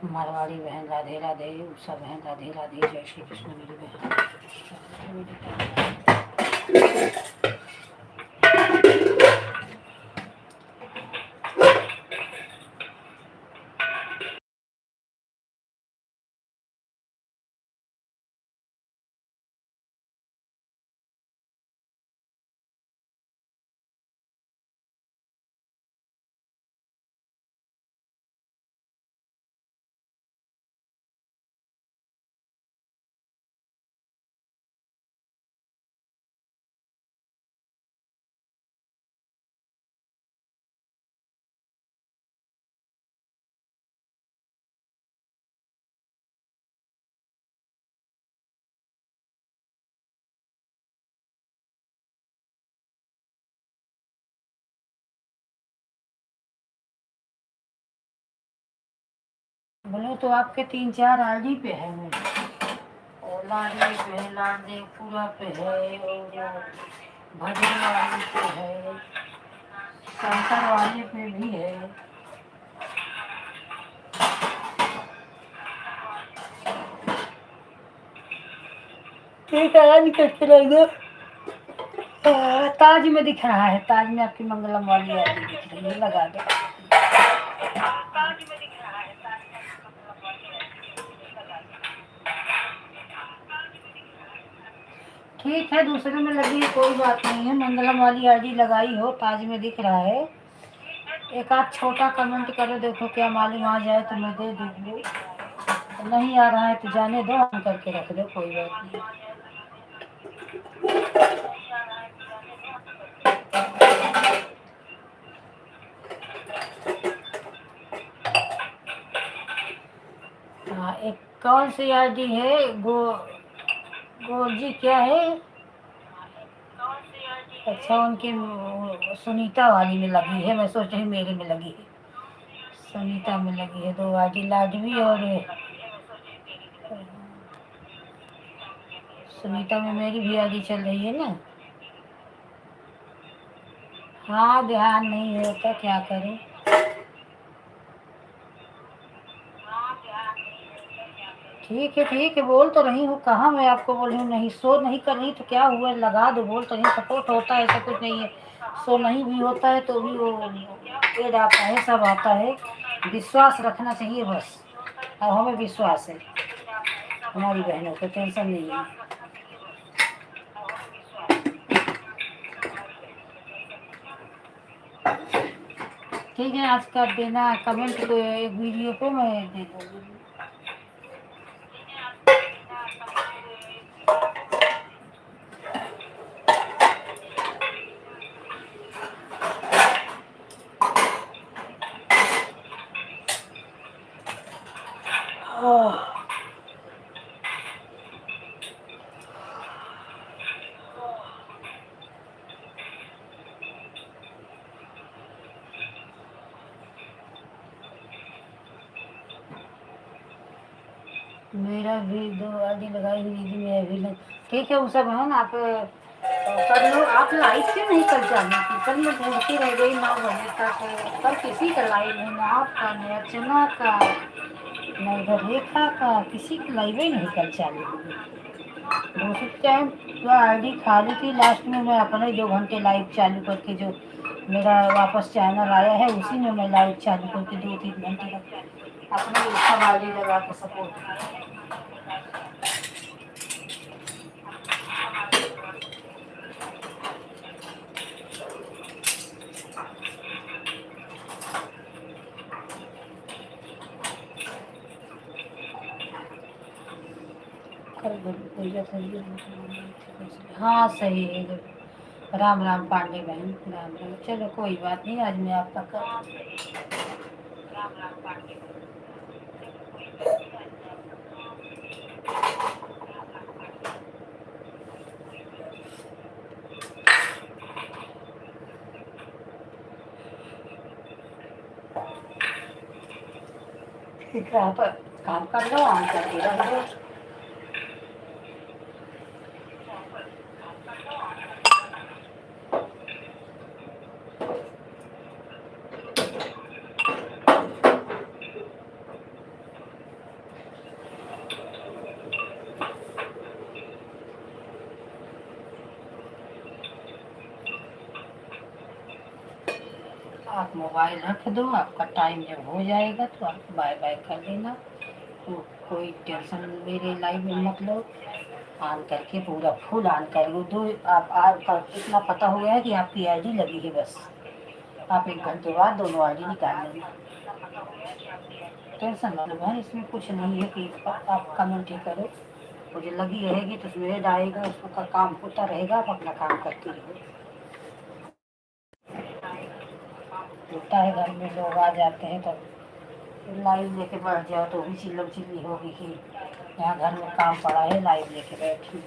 मारवाड़ी बहन राधे राधे, उषा बहन राधे राधे, जय श्री कृष्ण मेरी बहन। बोलो तो आपके 3-4 आईडी पे है मेरे, और लाडली पे है, लाडदेवपुरा पे है, और भजन वाली पे है, शंकर वाले पे भी है। ठीक है, आज कैसे रहेगा? ताज में दिख रहा है, ताज में आपकी मंगलम वाली आईडी दिख रही है, लगा दो। ठीक है, दूसरे में लगी कोई बात नहीं है, मंगलम वाली आईडी लगाई हो, ताज में दिख रहा है। एक आध छोटा कमेंट करो, देखो क्या मालूम आ जाए तो मैं दे दूँगी, नहीं आ रहा है तो जाने दो, ऑन करके रख दो, कोई बात नहीं। हाँ, एक कौन सी आईडी है? गोलजी क्या है? अच्छा, उनकी सुनीता वाली में लगी है, मैं सोच रही मेरे में लगी है। सुनीता में लगी है 2 आईडी, लाडवी और सुनीता में मेरी भी आईडी चल रही है ना। हाँ, ध्यान नहीं होता, क्या करें। ठीक है, बोल तो रही हूँ, कहाँ मैं आपको बोल रही हूँ नहीं शो नहीं कर रही तो क्या हुआ, लगा दो, बोल तो नहीं, सपोर्ट होता है, ऐसा कुछ नहीं है। शो नहीं भी होता है तो भी वो एड आता है, सब आता है, विश्वास रखना चाहिए बस। और हमें विश्वास है हमारी बहनों को, टेंशन नहीं है। ठीक है, आज कर देना कमेंट को, एक वीडियो को मैं दे दूँगी। मेरा भी 2 आईडी लगाई हुई दीदी, मैं भी लग। ठीक है, वो सब है ना, आप कर लो। आप लाइव क्यों नहीं कर जाने की? कल मैं ढूंढती रह गई 9 बजे तक, कल किसी का लाइव नहीं, ना आपका, न अर्चना का, न इधर रेखा का, किसी की लाइव ही नहीं कल चालू हुई। दूसरी टाइम जो आईडी खाली थी, लास्ट में मैं अपने 2 घंटे लाइव चालू करके, जो मेरा वापस चैनल आया है उसी में मैं लाइव चालू करके 2-3 घंटे तक अपने सब आईडी लगा के सपोर्ट। हाँ सही है। राम राम पांडे बहन, राम राम। चलो कोई बात नहीं, आज मैं आपका कर ठीक है, आप काम कर लो, ऑन करके रख दो। आप मोबाइल रख दो, आपका टाइम जब हो जाएगा तो आप बाय बाय कर लेना। तो कोई टेंशन मेरे लाइफ में मत लो। ऑन करके पूरा फुल ऑन कर दो। आपका इतना पता हो गया है कि आपकी आईडी लगी है, बस आप 1 घंटे बाद दोनों आईडी निकाल लेना। टेंशन मत लो बहन, इसमें कुछ नहीं है कि आप कमेंट ही करो। मुझे लगी रहेगी तो उसमें आएगा, उसका काम होता रहेगा, आप अपना काम करती रहो। होता है घर में लोग आ जाते हैं तो लाइव लेके बैठ जाओ तो भी चिल्लम चिल्ली होगी कि यहाँ घर में काम पड़ा है, लाइव लेके बैठी।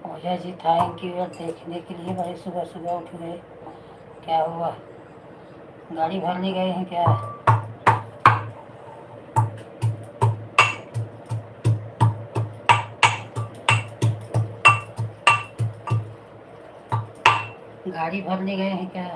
ओझा जी थैंक यू देखने के लिए, बड़े सुबह सुबह उठ गए। क्या हुआ, गाड़ी भरने गए हैं क्या? गाड़ी भरने गए हैं क्या?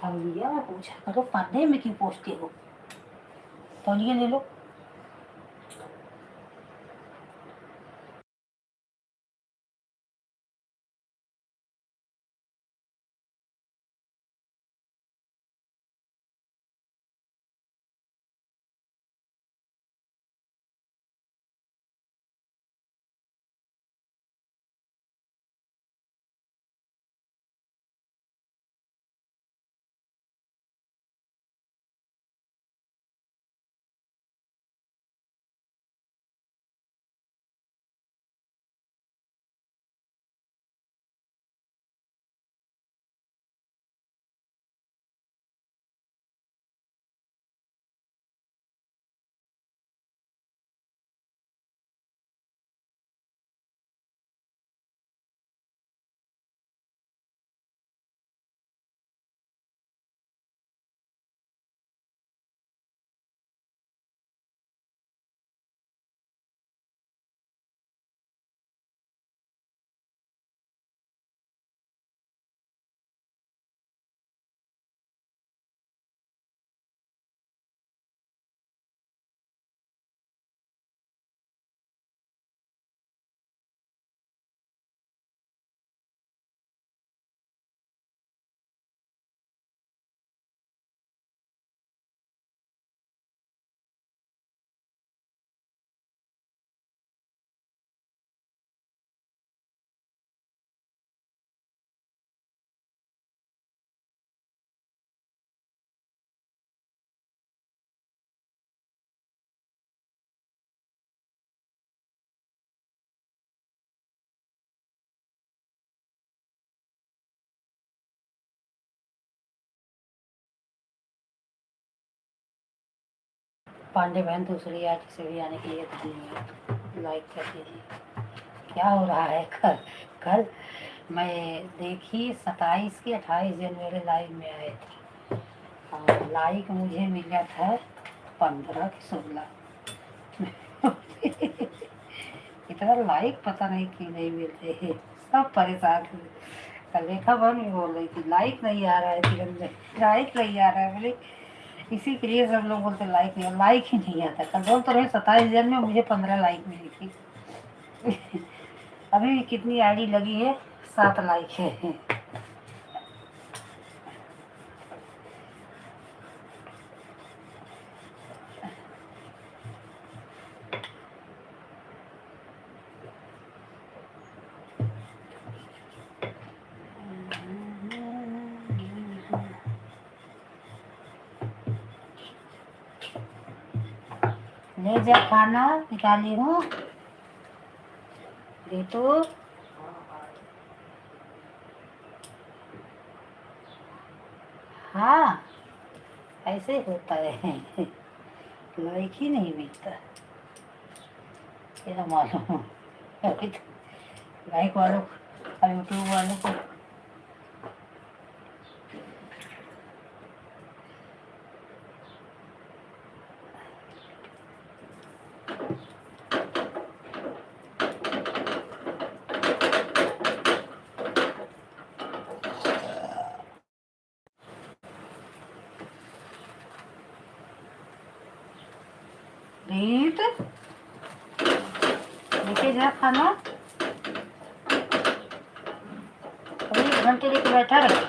तौलिया में पूछा करो, पर्दे में क्यों पूछते हो? तौलिया ले लो। पांडे बहन दूसरी आज से भी आने के लिए धन्यवाद। लाइक कर दीजिए। क्या हो रहा है? कल कल मैं देखी 27 की 28 जन मेरे लाइव में आए थे और लाइक मुझे मिला था 15 की 16। इतना लाइक पता नहीं क्यों नहीं मिलते हैं, सब परेशान थे। कल रेखा बहन भी बोल रही थी लाइक नहीं आ रहा है, तिरंगे लाइक नहीं आ रहा है। बोले इसी के लिए सब लोग बोलते लाइक नहीं, लाइक ही नहीं आता। कल बोल तो रहे 27 जन में मुझे 15 लाइक मिली थी। अभी भी कितनी आईडी लगी है? 7 लाइक है। ले जा खाना निकाली हूँ, दे तो। हाँ, ऐसे होता है। लाइक ही नहीं मिलता, क्या मालूम। अभी तो लाइक वालों और यूट्यूब वालों को। रीत, लेके जा खाना। अभी 1 घंटे लेके बैठा रहे।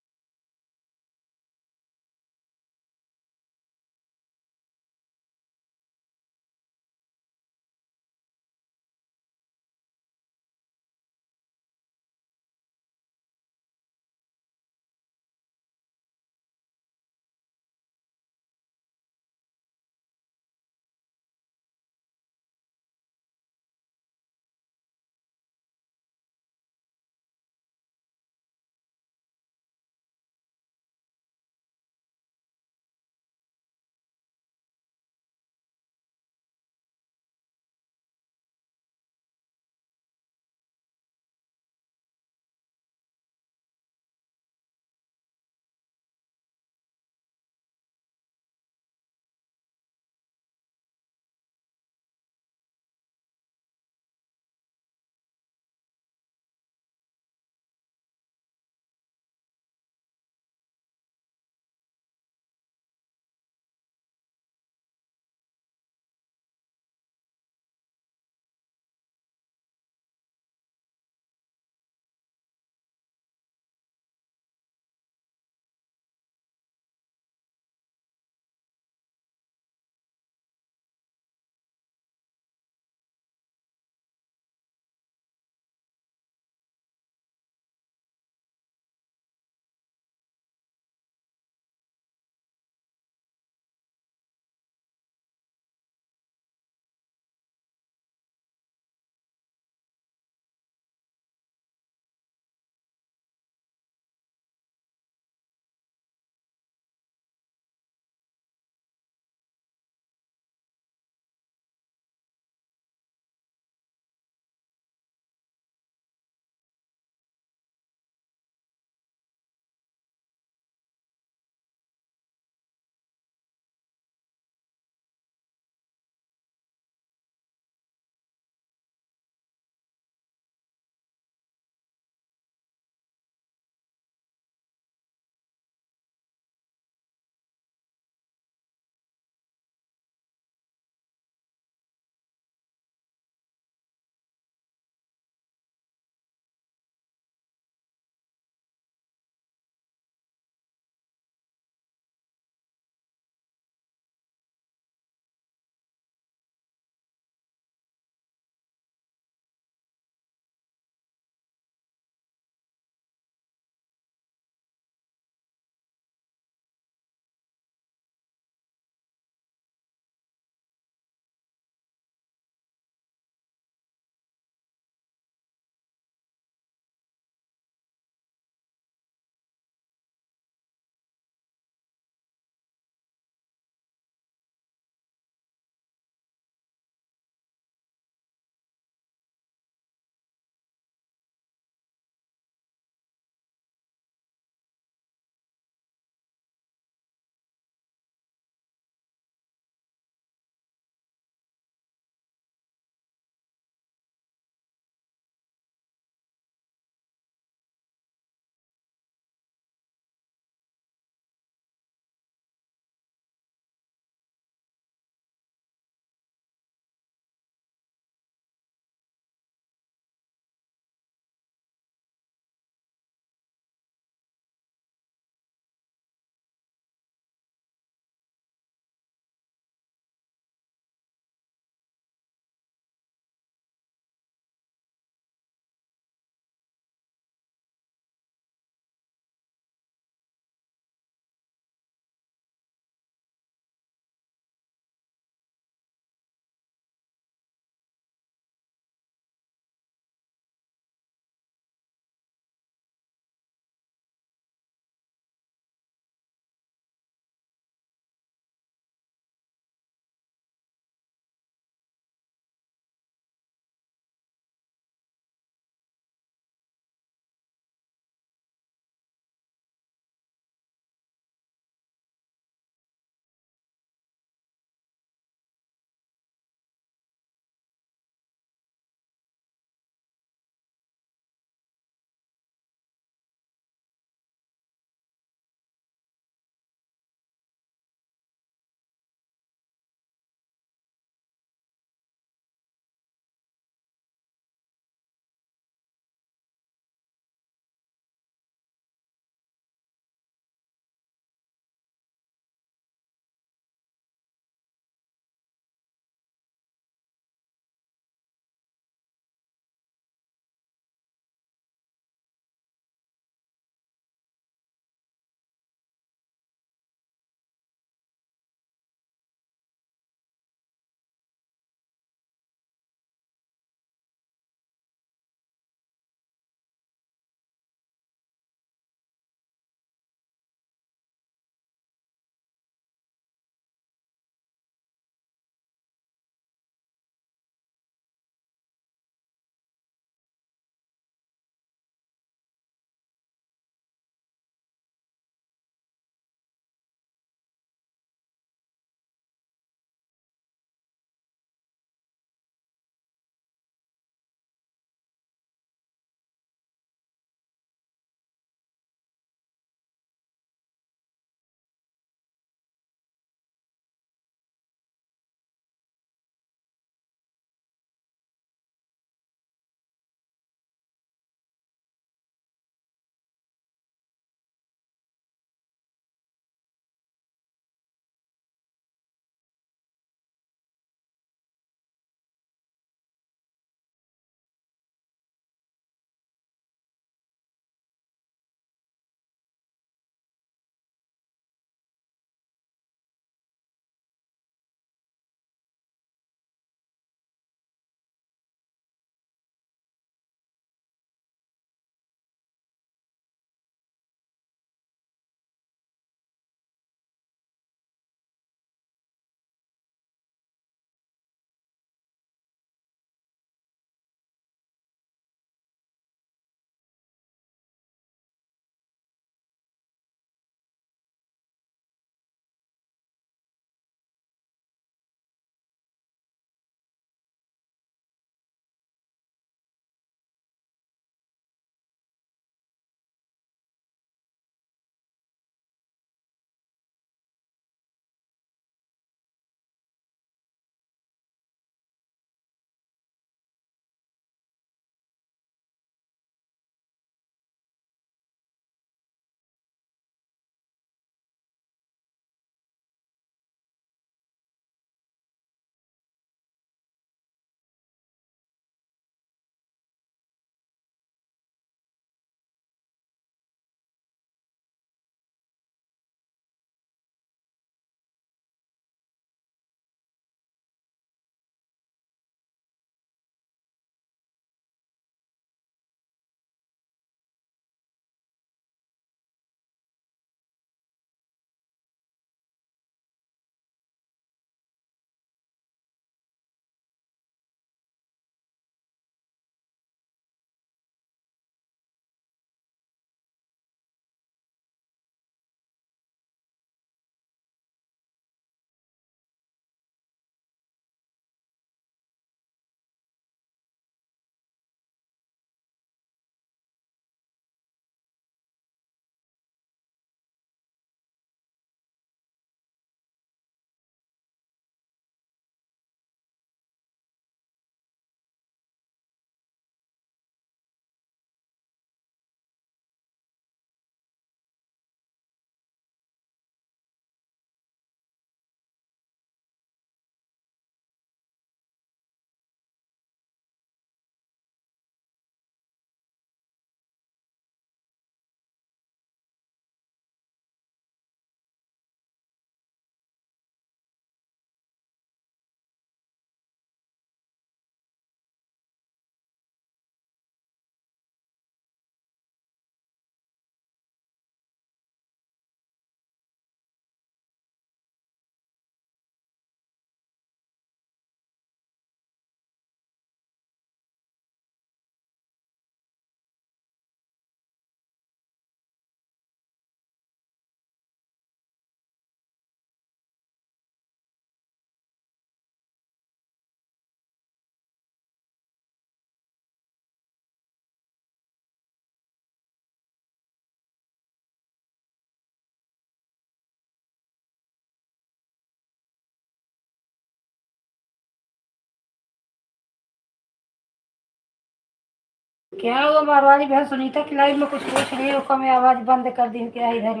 क्या हुआ मारवाड़ी बहन सुनीता की लाइव में कुछ पूछ रही हो, कम आवाज बंद कर दी क्या इधर?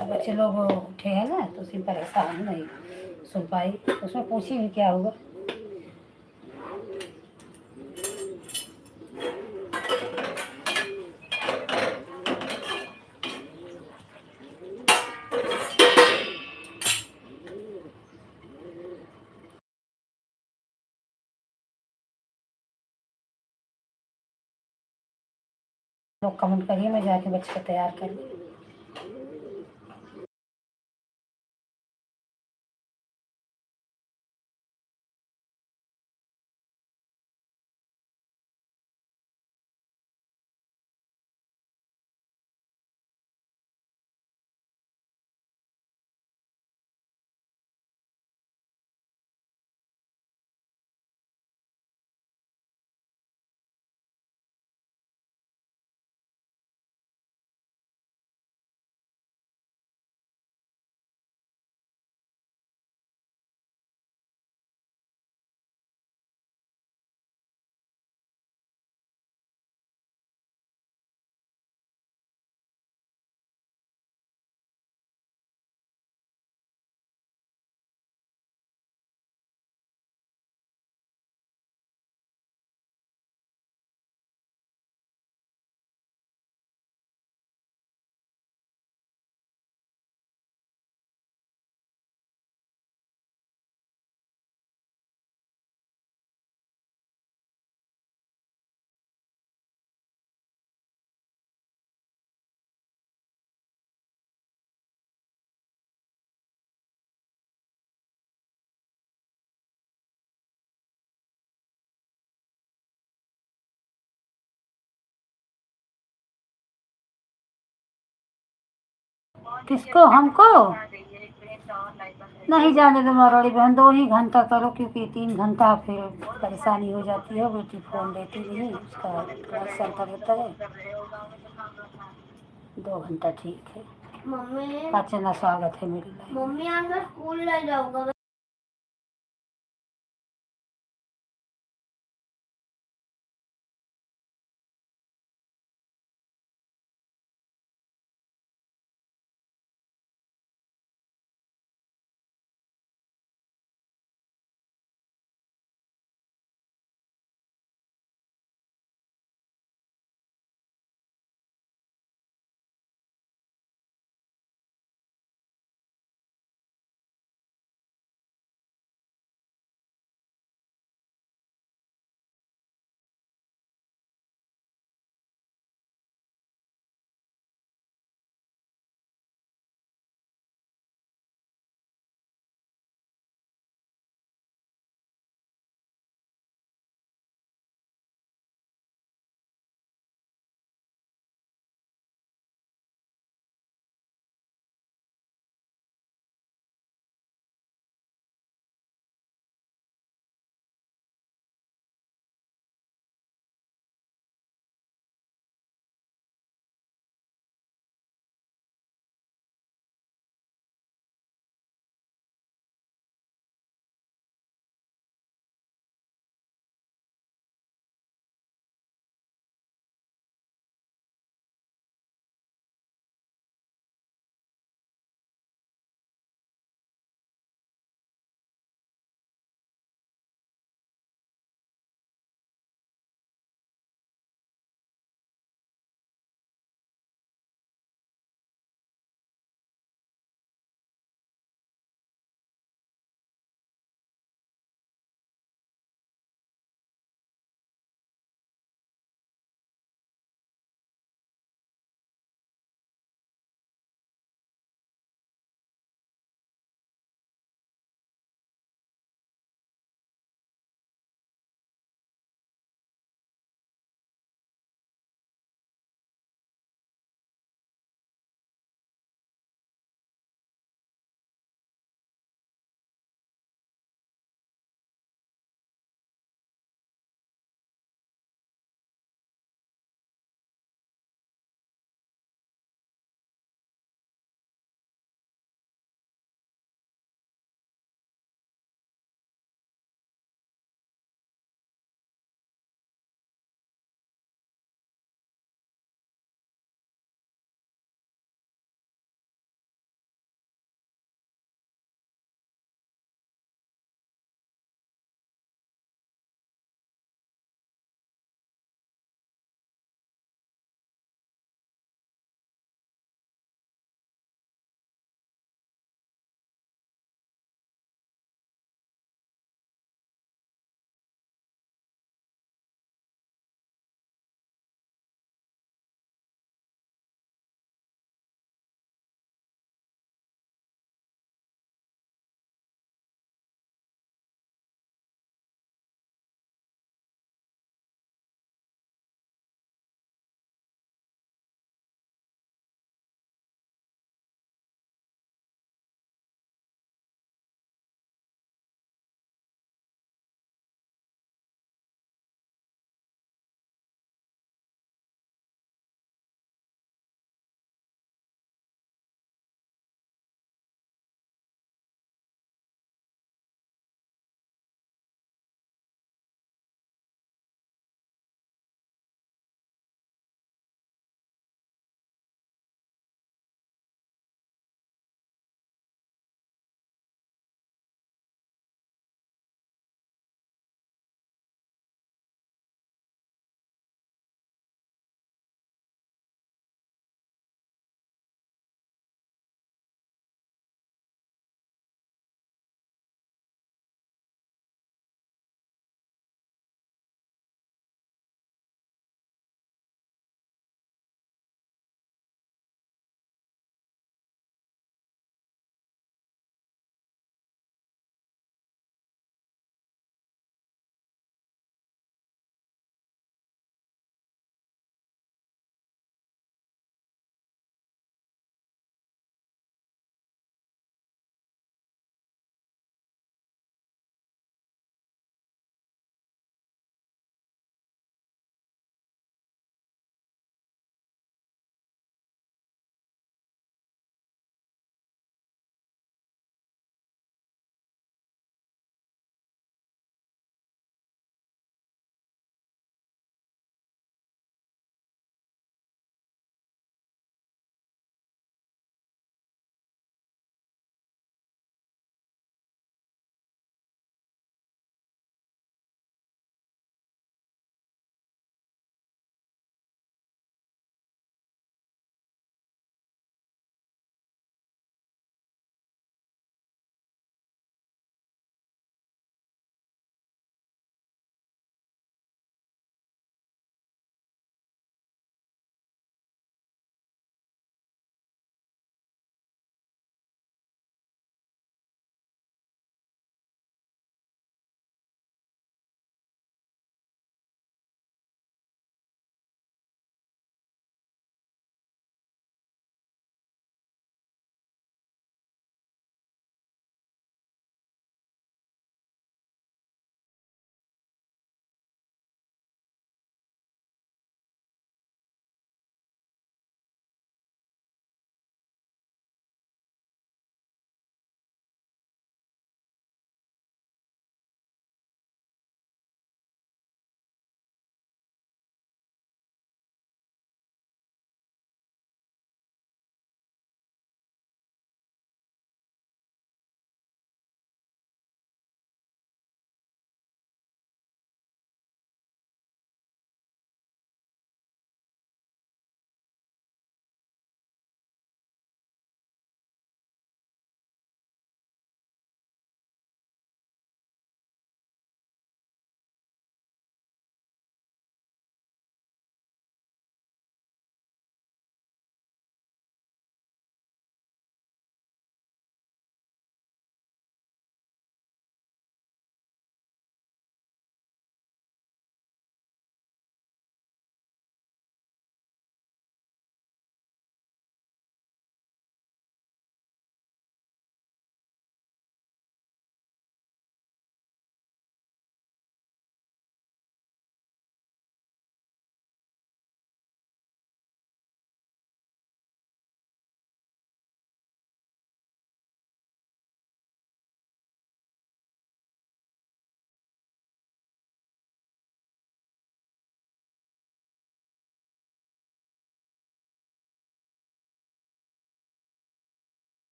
बच्चे लोग उठे हैं ना तो उसी परेशान नहीं सुन पाई, उसमें पूछी भी क्या हुआ। लोग कमेंट करिए, मैं जाके बच्चे को तैयार कर लूँ। किसको? हमको? नहीं जाने दो मारवाड़ी बहन, 2 ही घंटा करो क्योंकि 3 घंटा फिर परेशानी हो जाती है, बेटी फोन देती नहीं, उसका क्लास चलता रहता है। 2 घंटा ठीक है। मम्मी अर्चना स्वागत है मेरी लाइफ में। मम्मी आज मैं स्कूल ले जाऊंगा।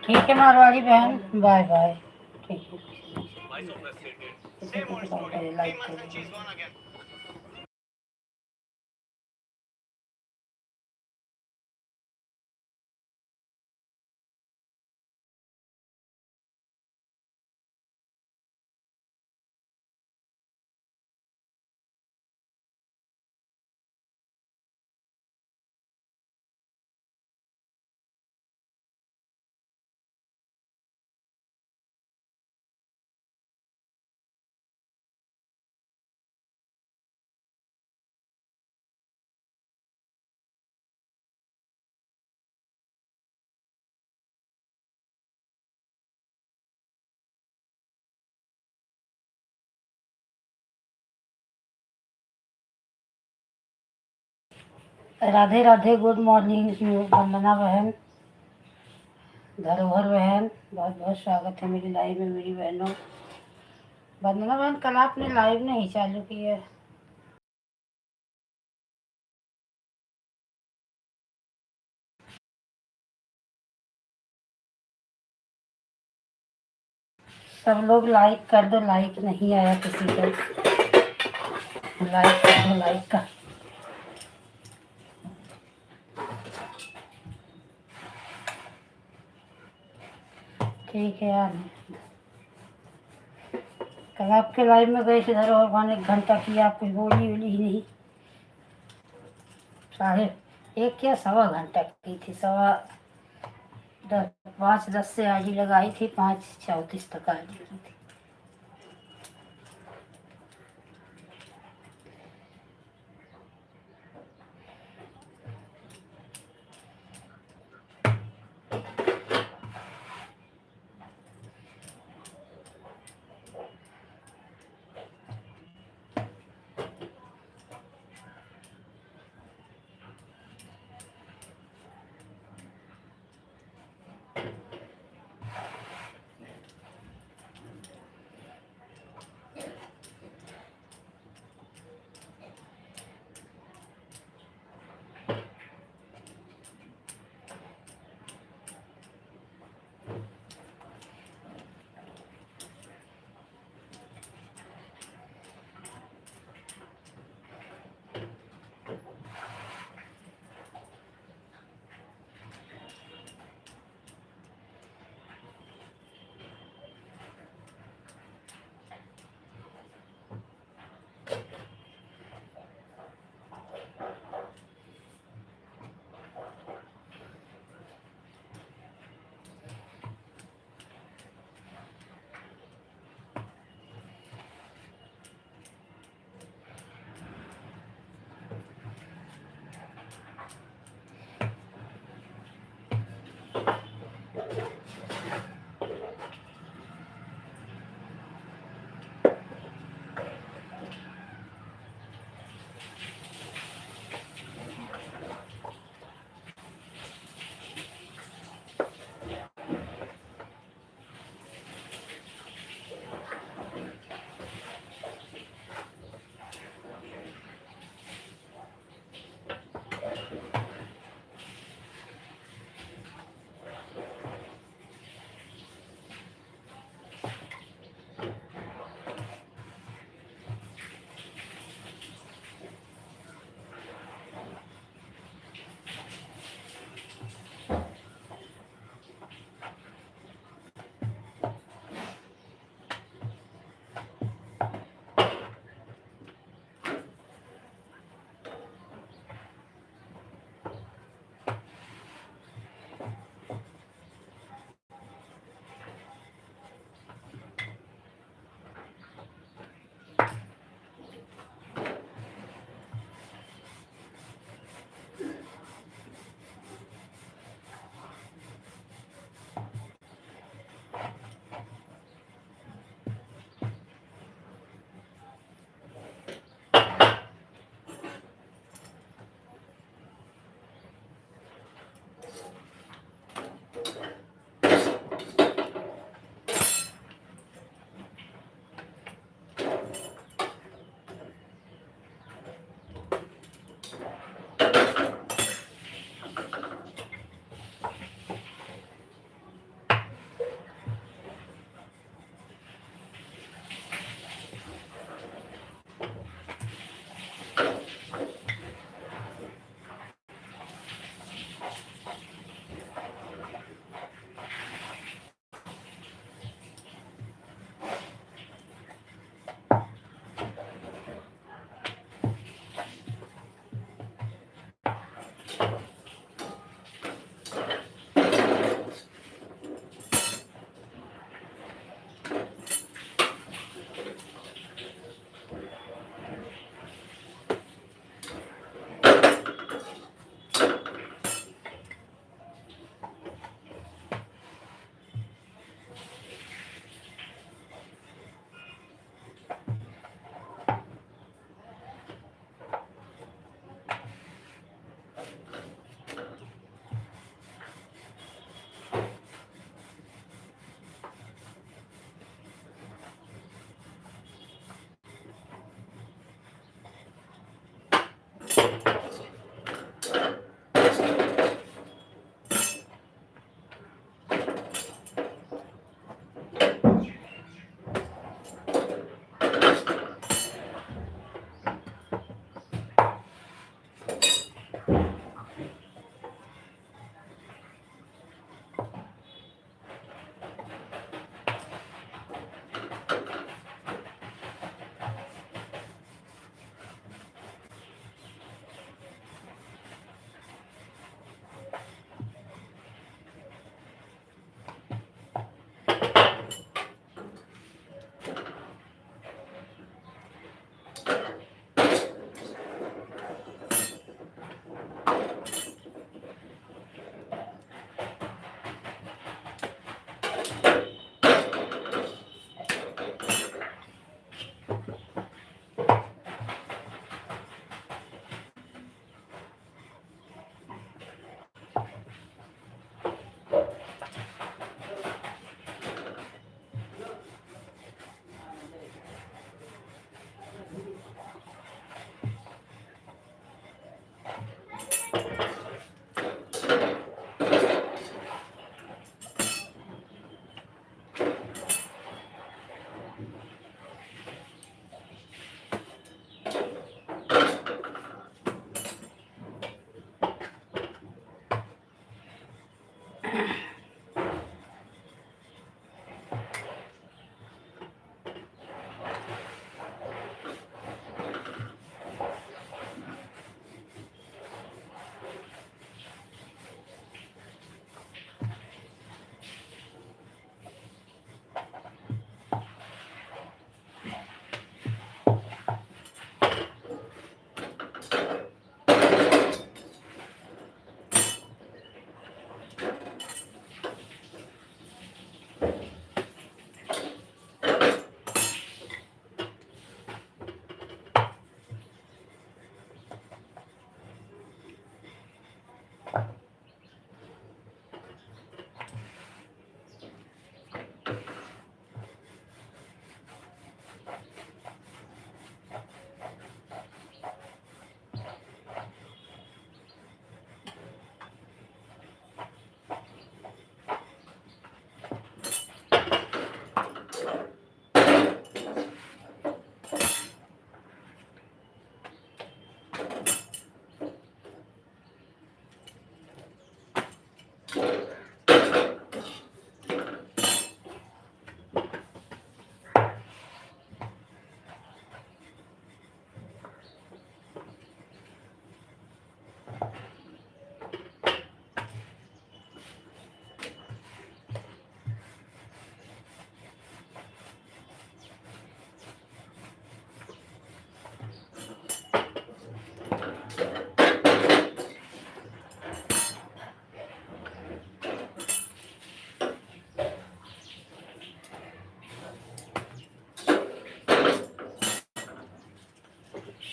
ठीक है मारवाड़ी बहन, बाय बाय। ठीक है, इसे तो लाइक कर दीजिए। राधे राधे, गुड मॉर्निंग वंदना बहन, धरोहर बहन, बहुत बहुत स्वागत है मेरी लाइव में मेरी बहनों। वंदना बहन कल आपने लाइव नहीं चालू की है। सब लोग लाइक कर दो, लाइक नहीं आया किसी को, लाइक कर दो, लाइक का। ठीक है यार, कल आपके लाइव में गए थे धरोहर बहन, 1 घंटा किया, आप कुछ बोली वोली ही नहीं। साढ़े एक या सवा घंटा की थी, सवा 5:10 से आजी लगाई थी, 5:34 तक आजी की थी।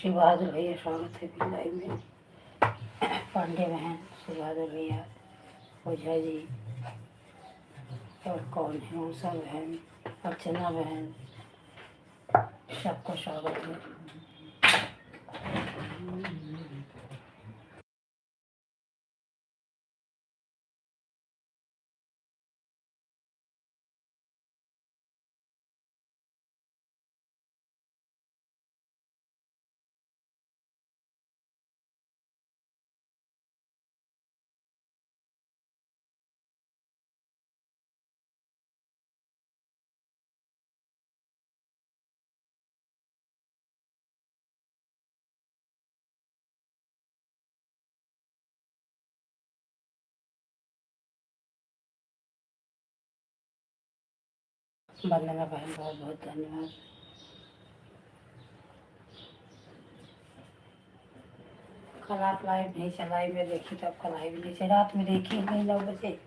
श्री बहादुर भैया स्वागत है भी लाइव में। पांडे बहन, श्री बहादुर भैया, ओझा जी, और कौन है उषा बहन, अर्चना बहन, सबको स्वागत है। वंदना बहन, बहुत बहुत धन्यवाद। कल आप लाइव नहीं चलाई, मैं देखी तो आपका लाइव नहीं चला, रात में देखी नहीं 9 बजे।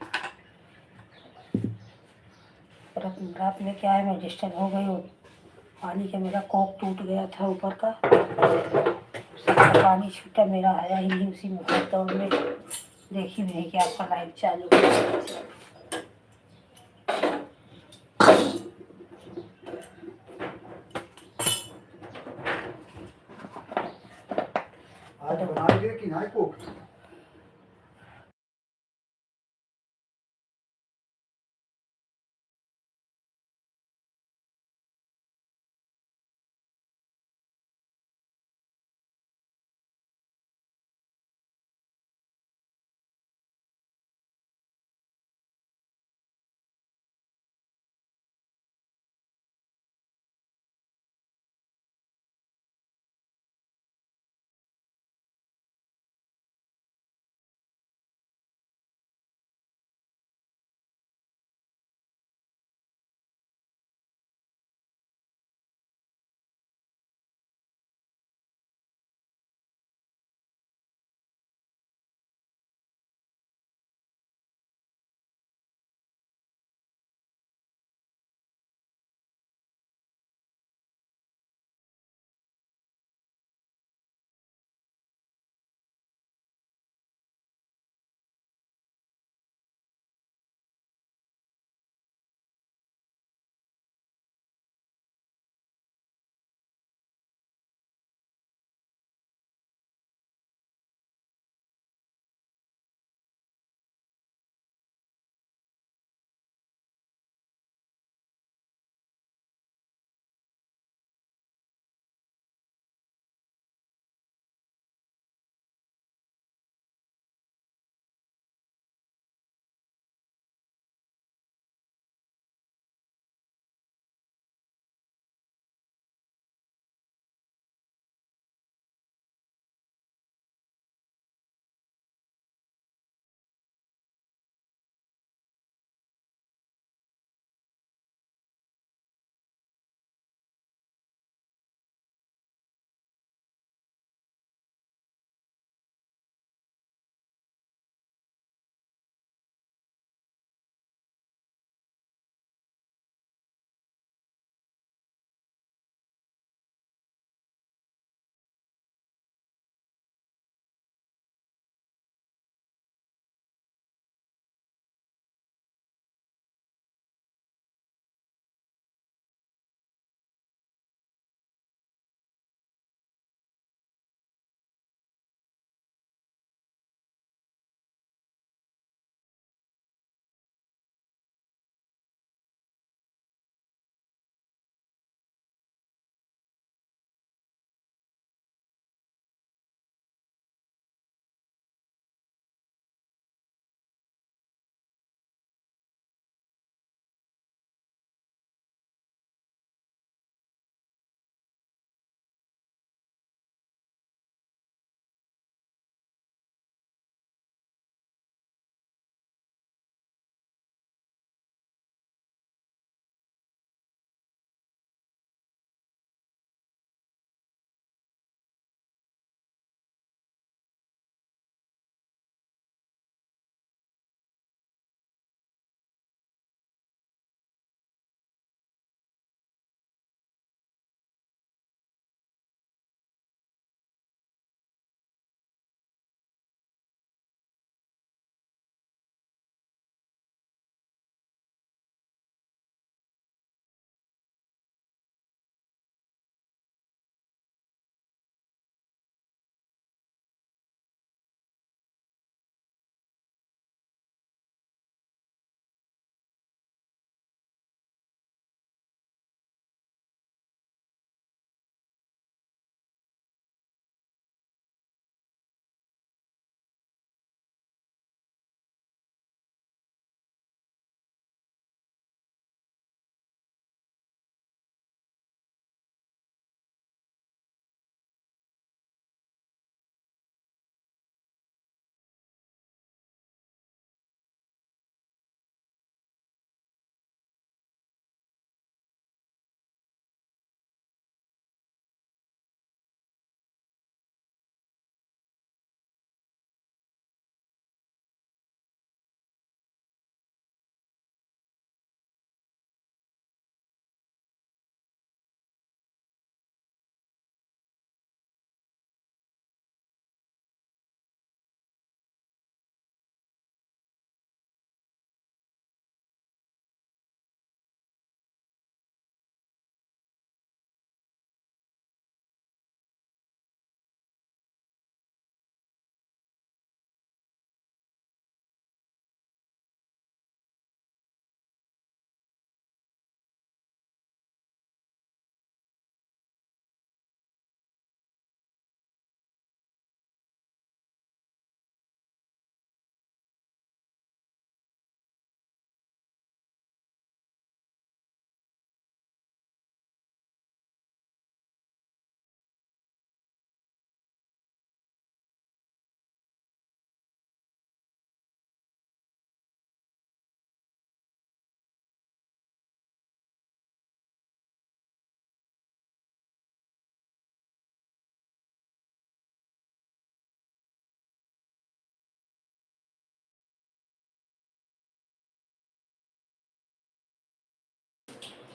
रात में क्या है, मैं डिस्टर्ब हो गई हूँ। पानी का मेरा कॉक टूट गया था ऊपर का, उसी का पानी छूटा, मेरा आया ही नहीं, उसी में भाग दौड़ में देखी भी नहीं कि आपका लाइव चालू है। आज बनाएंगे कि नहीं कोक?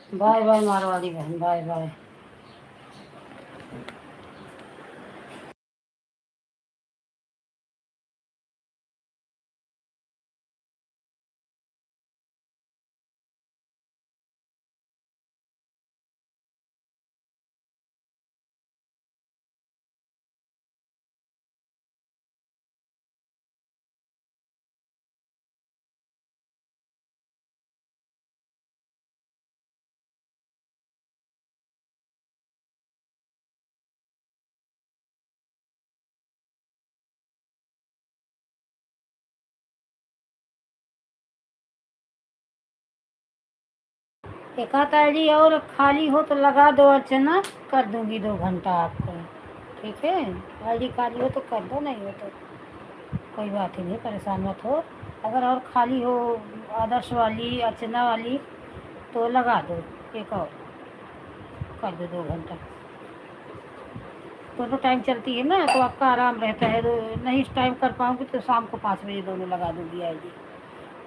बाय बाय मारवाड़ी बहन, बाय बाय। एक आध आईडी और खाली हो तो लगा दो अर्चना, कर दूंगी 2 घंटा आपको। ठीक है, आईडी खाली हो तो कर दो, नहीं हो तो कोई बात ही नहीं, परेशान मत हो। अगर और खाली हो आदर्श वाली, अर्चना वाली, तो लगा दो एक और, कर दो 2 घंटा। दोनों टाइम चलती है ना तो आपका आराम रहता है। नहीं इस टाइम कर पाऊँगी तो शाम को 5 बजे दोनों लगा दूँगी आईडी।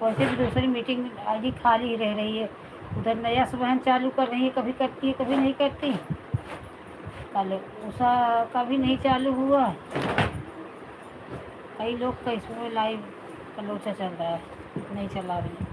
वैसे भी दूसरी मीटिंग आईडी खाली ही रह रही है। उधर नया से बहन चालू कर रही है, कभी करती है कभी नहीं करती। कल उषा का भी नहीं चालू हुआ। कई लोग का इसमें लाइव का लोचा चल रहा है, नहीं चला रही है।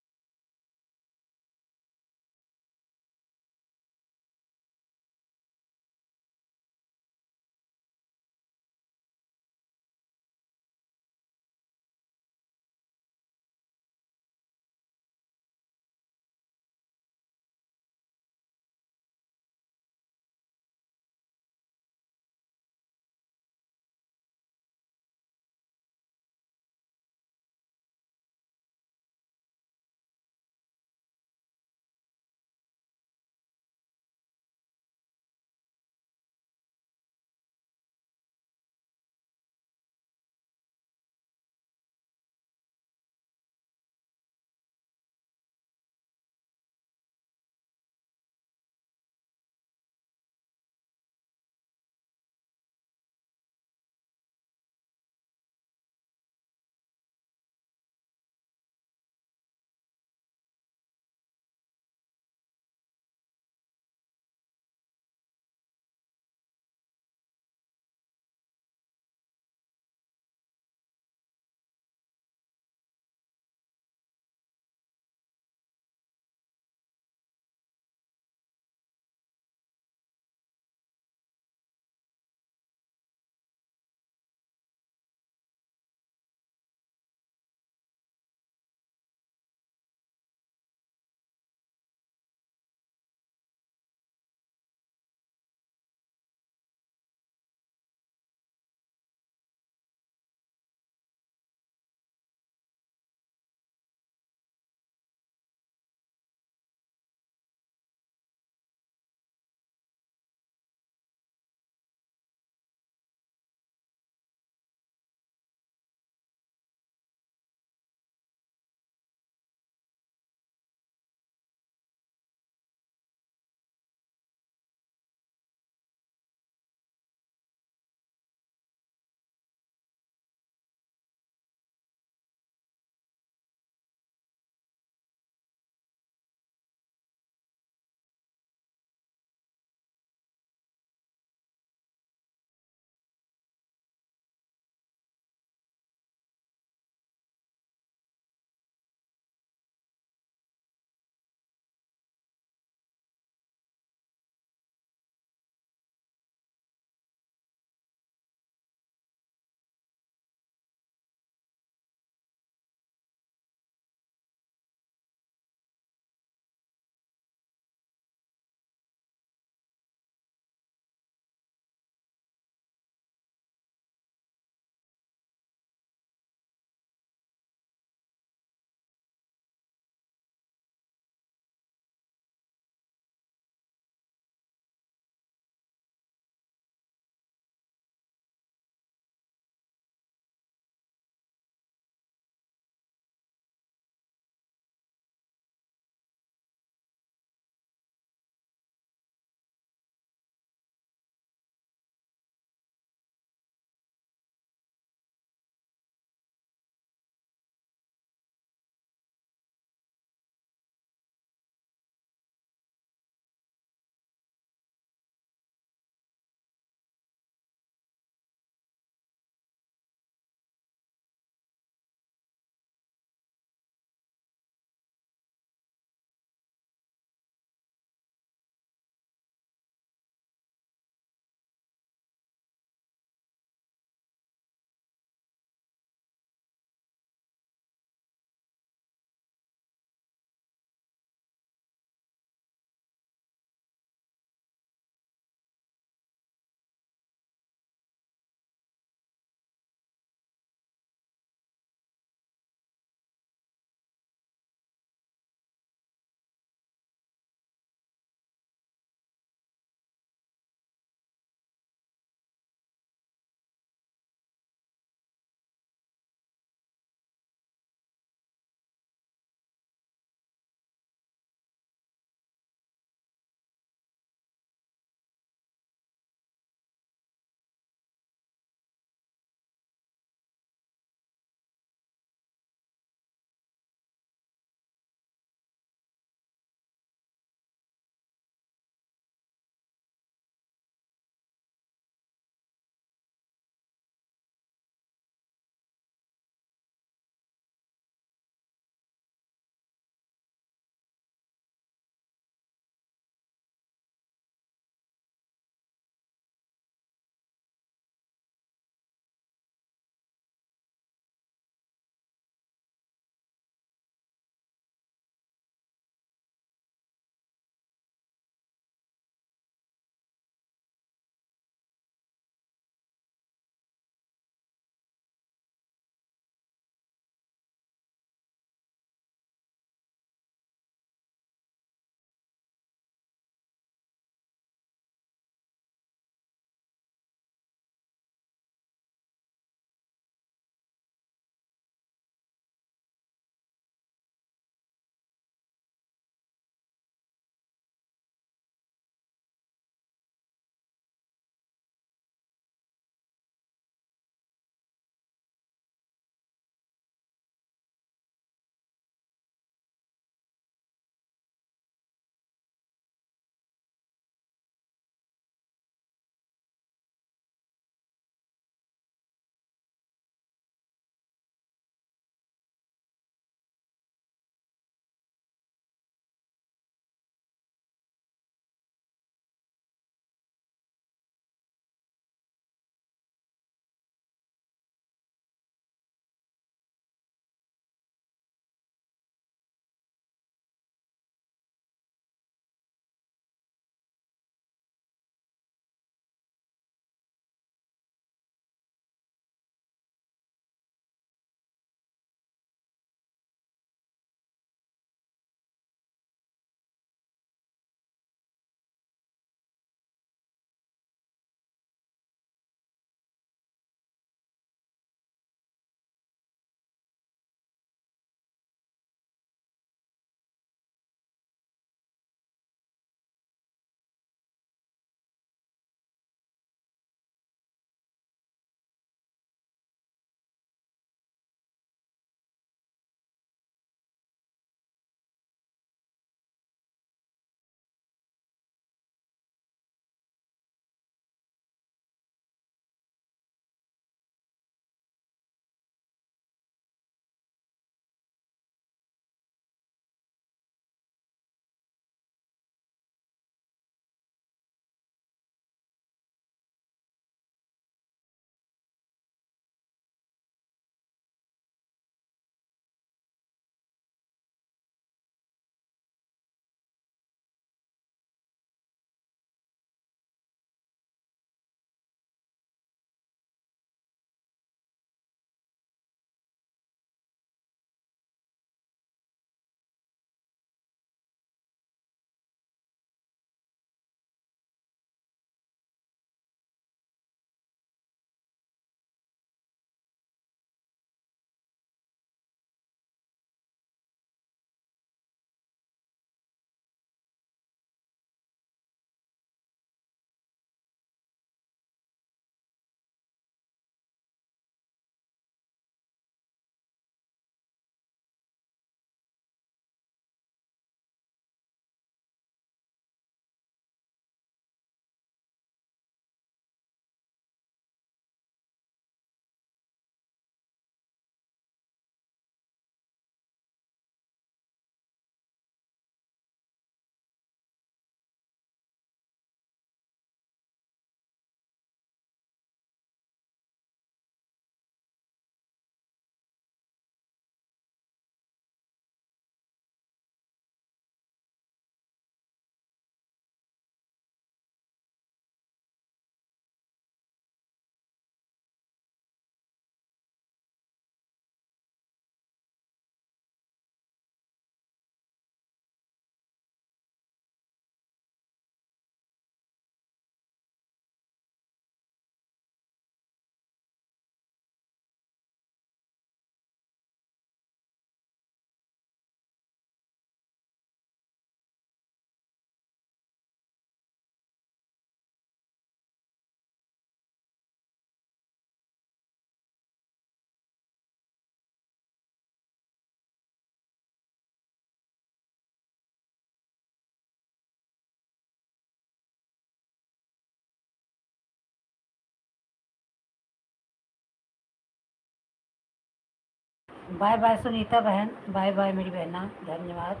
बाय बाय सुनीता बहन, बाय बाय मेरी बहना, धन्यवाद।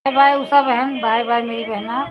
बाय बाय उषा बहन, बाय बाय मेरी बहना।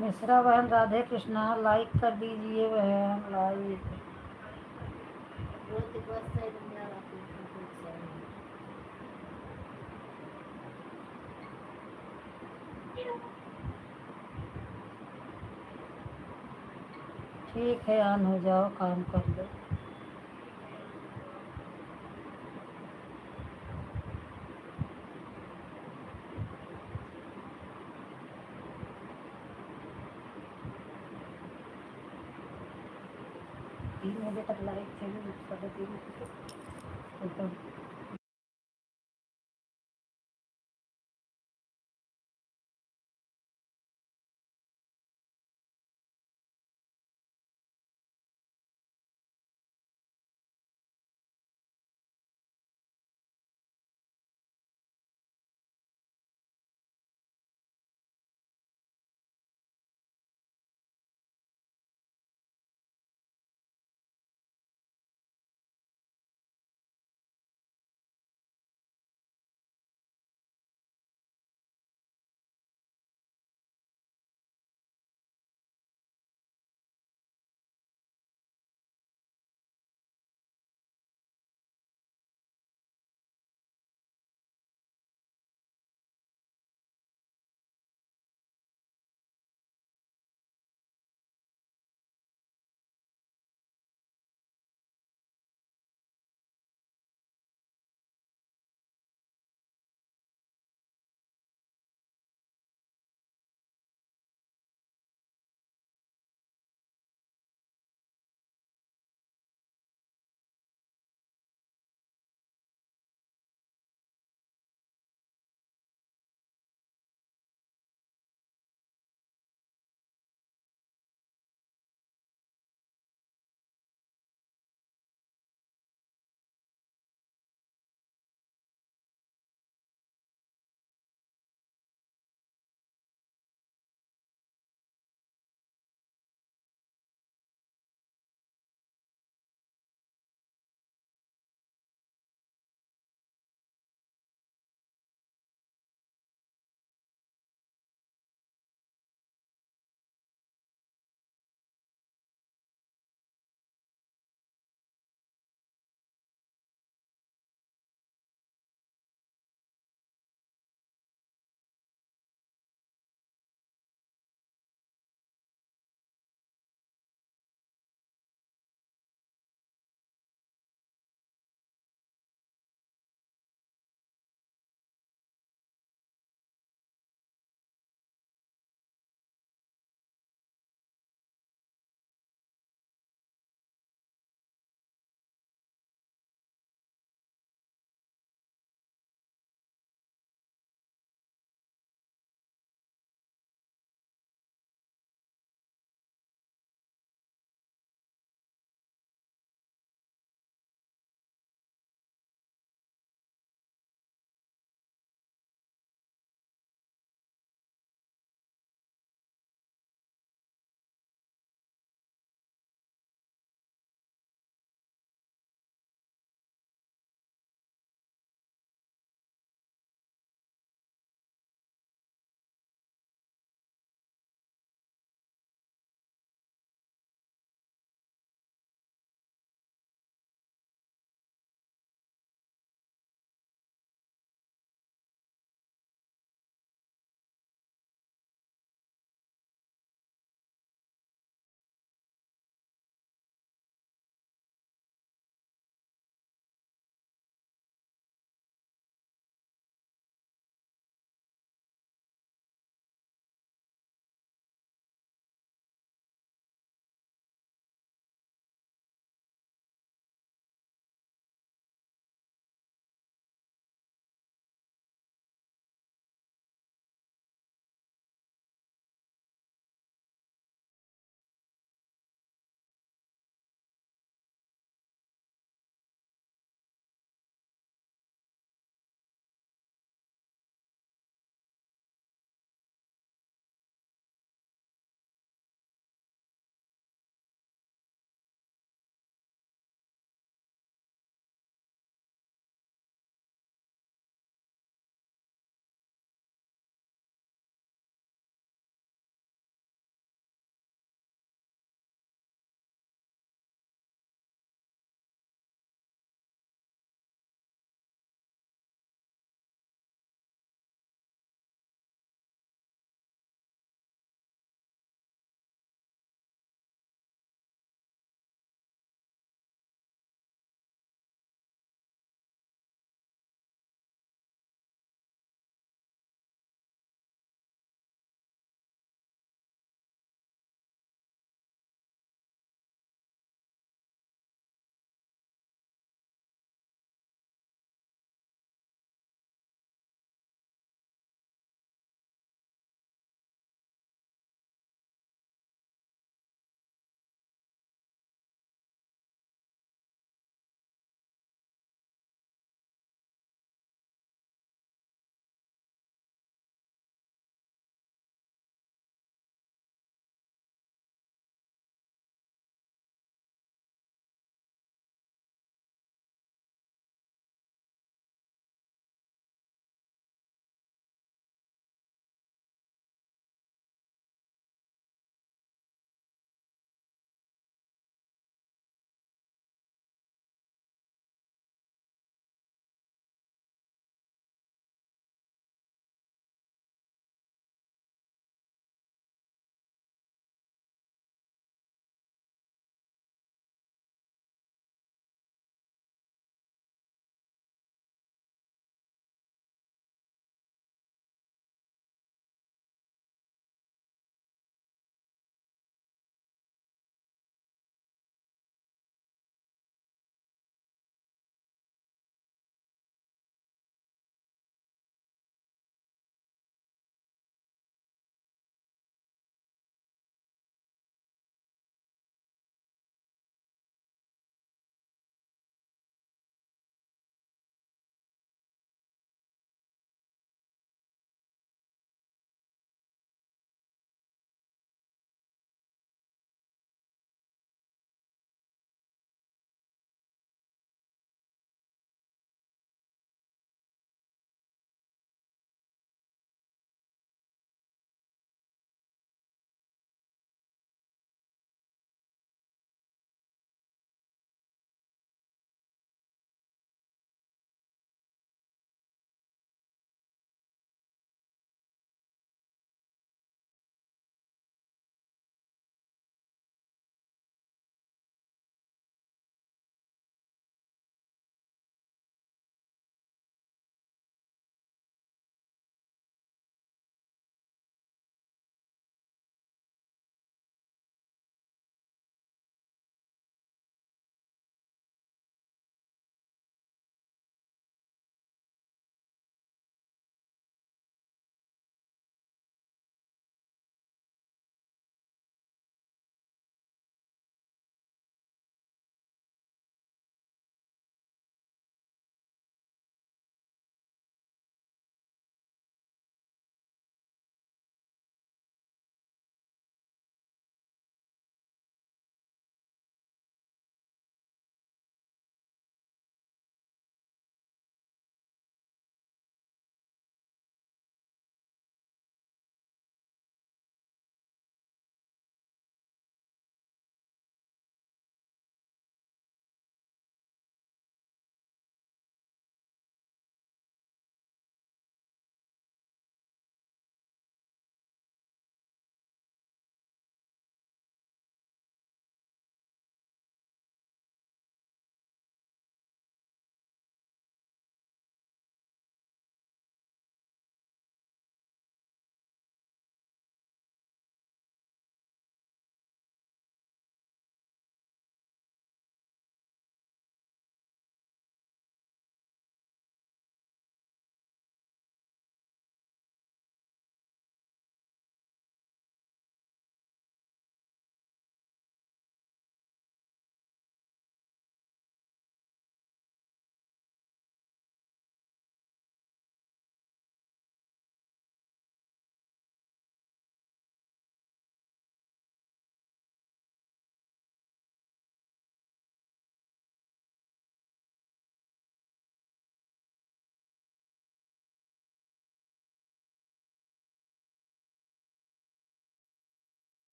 मिश्रा बहन राधे कृष्णा लाइक कर दीजिए बहन लाइक। ठीक है ऑन हो जाओ काम कर लो। तीन बजे तक लाइट चली 3:30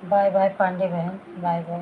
बाय बाय पांडे बहन, बाय बाय।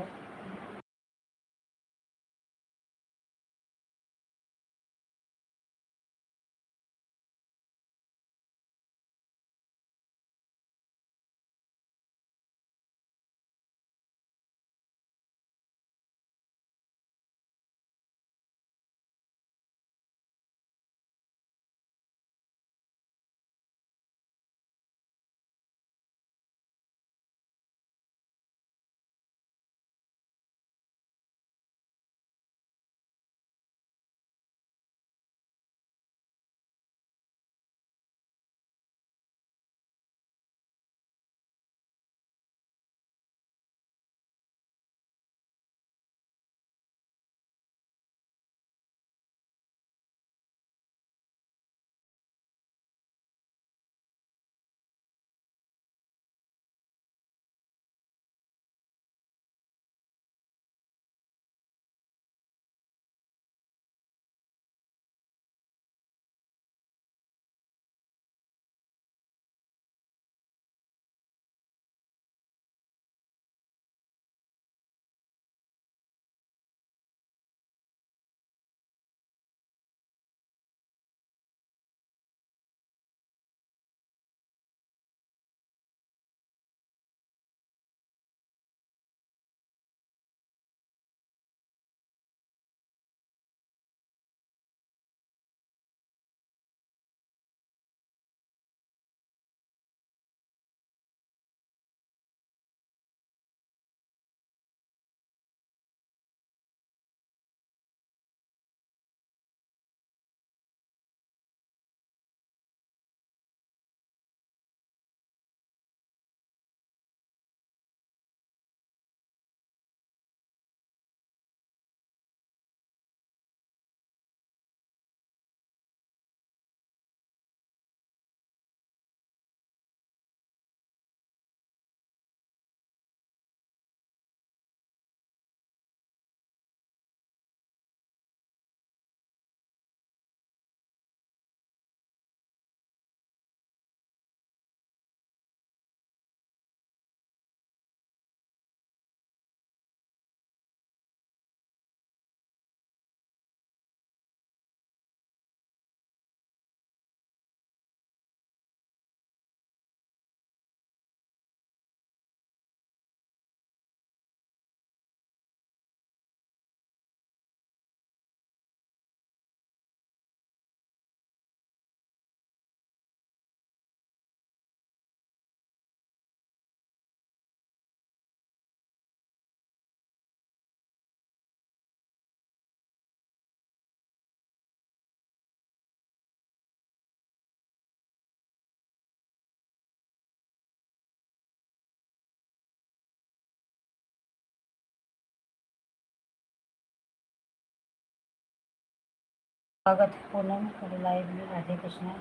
स्वागत है पूनम मेरे लाइव में। राधे कृष्णा।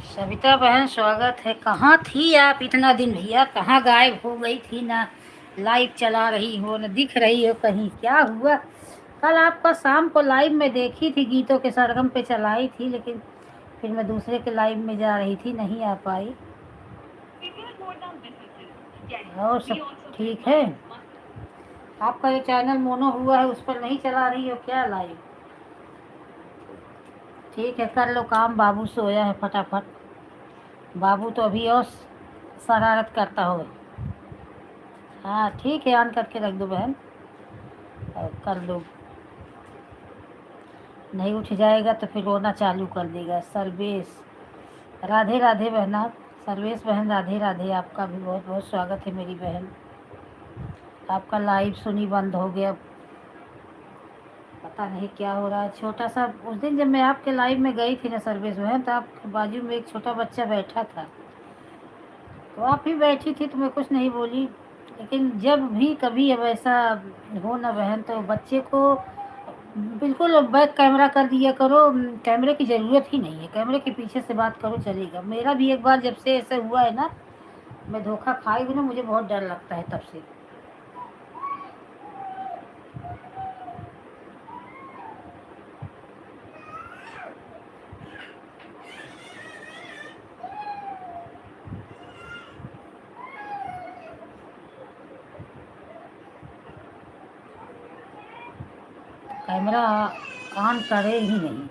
सविता बहन स्वागत है। कहाँ थी आप इतना दिन भैया? कहाँ गायब हो गई थी? ना लाइव चला रही हो, ना दिख रही हो कहीं। क्या हुआ? कल आपका शाम को लाइव में देखी थी, गीतों के सरगम पे चलाई थी, लेकिन फिर मैं दूसरे के लाइव में जा रही थी, नहीं आ पाई। और सब ठीक है? आपका जो चैनल मोनो हुआ है उस पर नहीं चला रही हो क्या लाइव? ठीक है, कर लो काम। बाबू सोया है फटाफट। बाबू तो अभी और शरारत करता हो। हाँ ठीक है, ऑन करके रख दो बहन और कर दो। नहीं उठ जाएगा तो फिर रोना चालू कर देगा। सर्वेश राधे राधे बहना। सर्वेश बहन राधे राधे। आपका भी बहुत बहुत स्वागत है मेरी बहन। आपका लाइव सुनी बंद हो गया, पता नहीं क्या हो रहा है। छोटा सा उस दिन जब मैं आपके लाइव में गई थी ना सर्विस में, तो आपके बाजू में एक छोटा बच्चा बैठा था, तो आप ही बैठी थी तो मैं कुछ नहीं बोली। लेकिन जब भी कभी अब ऐसा हो ना बहन, तो बच्चे को बिल्कुल बैक कैमरा कर दिया करो। कैमरे की ज़रूरत ही नहीं है, कैमरे के पीछे से बात करो चलेगा। मेरा भी एक बार जब से ऐसा हुआ है ना, मैं धोखा खाई हूँ ना, मुझे बहुत डर लगता है तब से। कैमरा ऑन करे ही नहीं।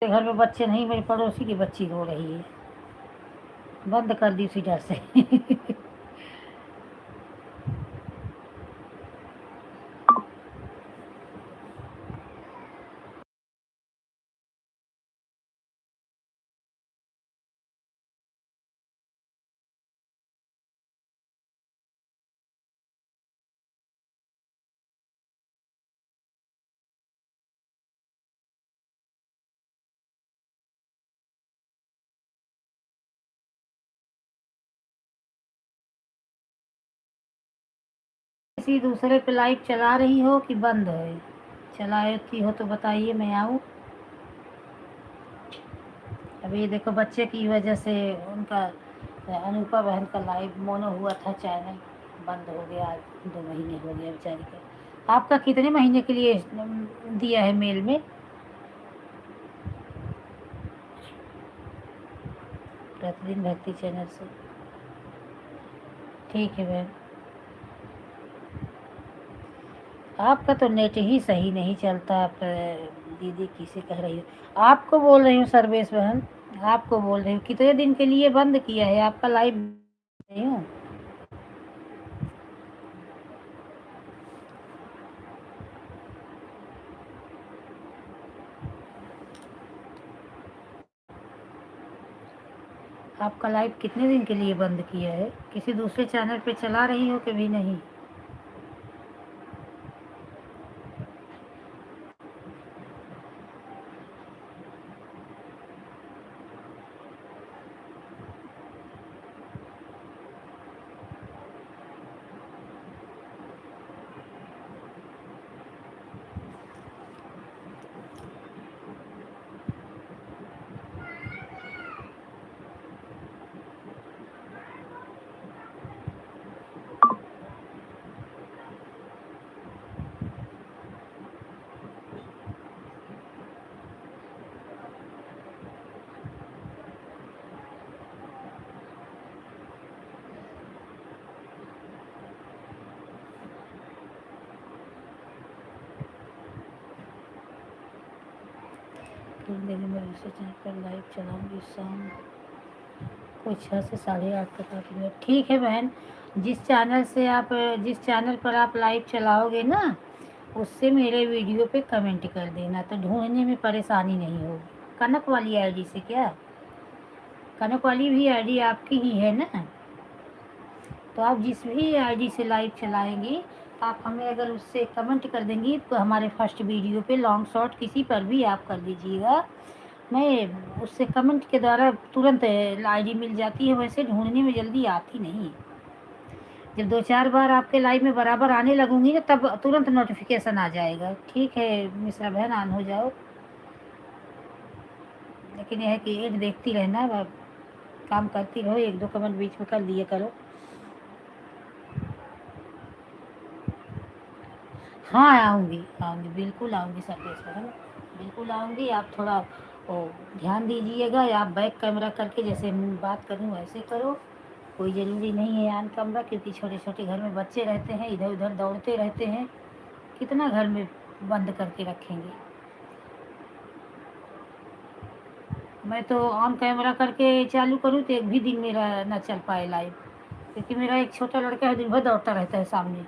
घर में बच्चे नहीं, मेरे पड़ोसी की बच्ची रो रही है, बंद कर दी उसी डर से। किसी दूसरे पे लाइव चला रही हो कि बंद है? चलाती हो तो बताइए, मैं आऊँ। अभी देखो बच्चे की वजह से उनका अनुपा बहन का लाइव मोनो हुआ था, चैनल बंद हो गया। 2 महीने हो गया बेचारी का। आपका कितने महीने के लिए दिया है मेल में? प्रतिदिन भक्ति चैनल से। ठीक है बहन। आपका तो नेट ही सही नहीं चलता। आप दीदी किसे कह रही हो? आपको बोल रही हूँ सर्वेश बहन, आपको बोल रही हूँ। कितने दिन के लिए बंद किया है आपका लाइव? नहीं हूँ। आपका लाइव कितने दिन के लिए बंद किया है? किसी दूसरे चैनल पे चला रही हो कि भी नहीं? दिन में दूसरे चैनल पर लाइव चलाऊंगी शाम को 6 से 8:30 तक। आप लोग ठीक है बहन। जिस चैनल से आप जिस चैनल पर आप लाइव चलाओगे ना, उससे मेरे वीडियो पे कमेंट कर देना, तो ढूंढने में परेशानी नहीं होगी। कनक वाली आईडी से क्या? कनक वाली भी आईडी आपकी ही है ना? तो आप जिस भी आईडी से लाइव चलाएंगी, आप हमें अगर उससे कमेंट कर देंगी, तो हमारे फर्स्ट वीडियो पे लॉन्ग शॉर्ट किसी पर भी आप कर दीजिएगा, मैं उससे कमेंट के द्वारा तुरंत आईडी मिल जाती है। वैसे ढूंढने में जल्दी आती नहीं है। जब 2-4 बार आपके लाइव में बराबर आने लगूंगी ना, तब तुरंत नोटिफिकेशन आ जाएगा। ठीक है मिश्रा बहन, ऑन हो जाओ। लेकिन यह है कि ऐड देखती रहना, काम करती रहो, 1-2 कमेंट बीच में कर दिया करो। हाँ आऊँगी, आऊँगी, बिल्कुल आऊँगी सर्वेश्वरन, बिल्कुल आऊँगी। आप थोड़ा वो ध्यान दीजिएगा, या आप बैक कैमरा करके जैसे बात करूँ वैसे करो। कोई ज़रूरी नहीं है ऑन कैमरा, क्योंकि छोटे छोटे घर में बच्चे रहते हैं, इधर उधर दौड़ते रहते हैं, कितना घर में बंद करके रखेंगे। मैं तो ऑन कैमरा करके चालू करूँ तो एक भी दिन मेरा ना चल पाए लाइव, क्योंकि मेरा एक छोटा लड़का है, दिन भर दौड़ता रहता है सामने।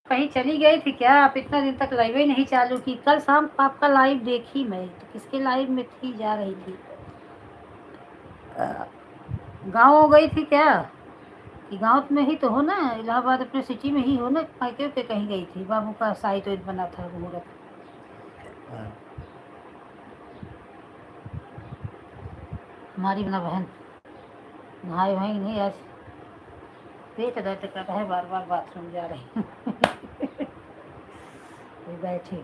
कहीं चली गई थी क्या आप? इतना दिन तक लाइव ही नहीं चालू की। कल शाम को आपका लाइव देखी मैं, तो किसके लाइव में थी, जा रही थी? गाँव हो गई थी क्या? कि गाँव में ही तो हो ना, इलाहाबाद अपने सिटी में ही हो ना, मायके के कहीं गई थी? बाबू का साइट वाइट बना था, मुहूर्त। हमारी बना बहन नहाए वहीं नहीं आज, पेट दर्द कर रहा है, बार बार बाथरूम जा रही बैठी।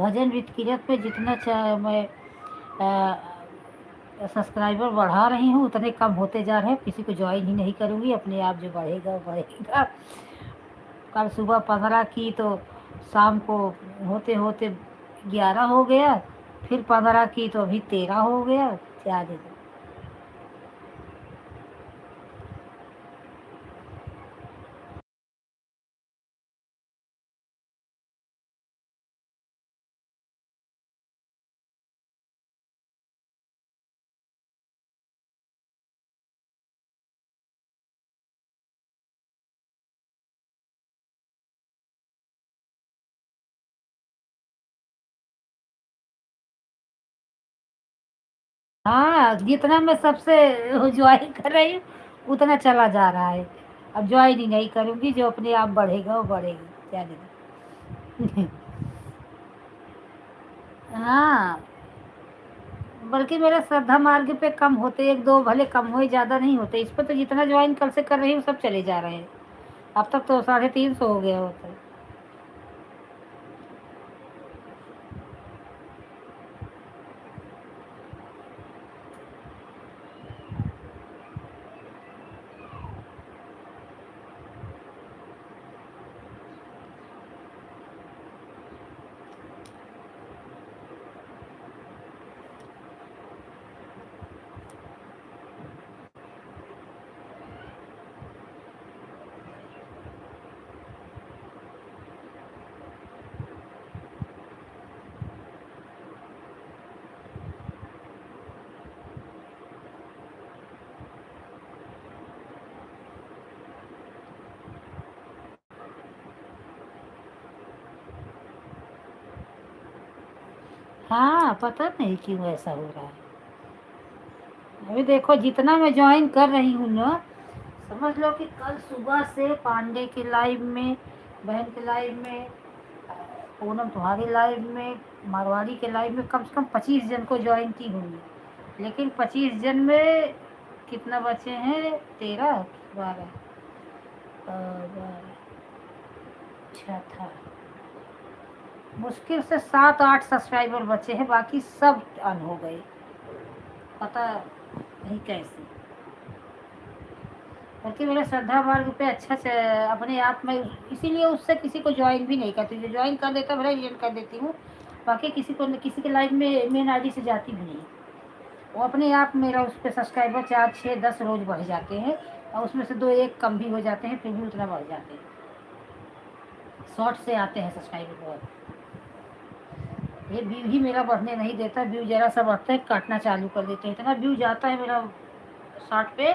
भजन विद कीरत पे जितना मैं सब्सक्राइबर बढ़ा रही हूँ उतने कम होते जा रहे हैं। किसी को ज्वाइन ही नहीं करूँगी, अपने आप जो बढ़ेगा वो बढ़ेगा। कल सुबह 15 की तो शाम को होते होते 11 हो गया, फिर 15 की तो अभी 13 हो गया। क्या देगा। हाँ, जितना मैं सबसे ज्वाइन कर रही हूँ उतना चला जा रहा है। अब ज्वाइन ही नहीं करूँगी, जो अपने आप बढ़ेगा वो बढ़ेगा। क्या देगा। हाँ, बल्कि मेरा श्रद्धा मार्ग पे कम होते, एक दो भले कम हुए, ज़्यादा नहीं होते। इस पर तो जितना ज्वाइन कल से कर रही हूँ सब चले जा रहे हैं। अब तक तो 350 हो गया होता है। हाँ, पता नहीं क्यों ऐसा हो रहा है। अभी देखो जितना मैं ज्वाइन कर रही हूँ ना, समझ लो कि कल सुबह से पांडे के लाइव में, बहन के लाइव में, पूनम तुम्हारी लाइव में, मारवाड़ी के लाइव में कम से कम 25 जन को ज्वाइन की होंगी। लेकिन 25 जन में कितना बचे हैं? 13, 12, 12, अच्छा था। मुश्किल से 7-8 सब्सक्राइबर बचे हैं, बाकी सब अन हो गए। पता नहीं कैसे। बल्कि मेरे श्रद्धा मार्ग पे अच्छा से अपने आप में, इसीलिए उससे किसी को ज्वाइन भी नहीं करती। जो ज्वाइन कर देता भले ज्वाइन कर देती हूँ, बाकी किसी को किसी के लाइव में मेन आईडी से जाती भी नहीं। वो अपने आप मेरा उस पर सब्सक्राइबर 4, 6, 10 रोज बढ़ जाते हैं, और उसमें से 2-1 कम भी हो जाते हैं, फिर भी उतना बढ़ जाते हैं। शॉर्ट से आते हैं सब्सक्राइबर बहुत। ये व्यू ही मेरा बढ़ने नहीं देता। व्यू जरा सा बढ़ता है काटना चालू कर देते हैं। इतना व्यू जाता है मेरा शॉर्ट पे,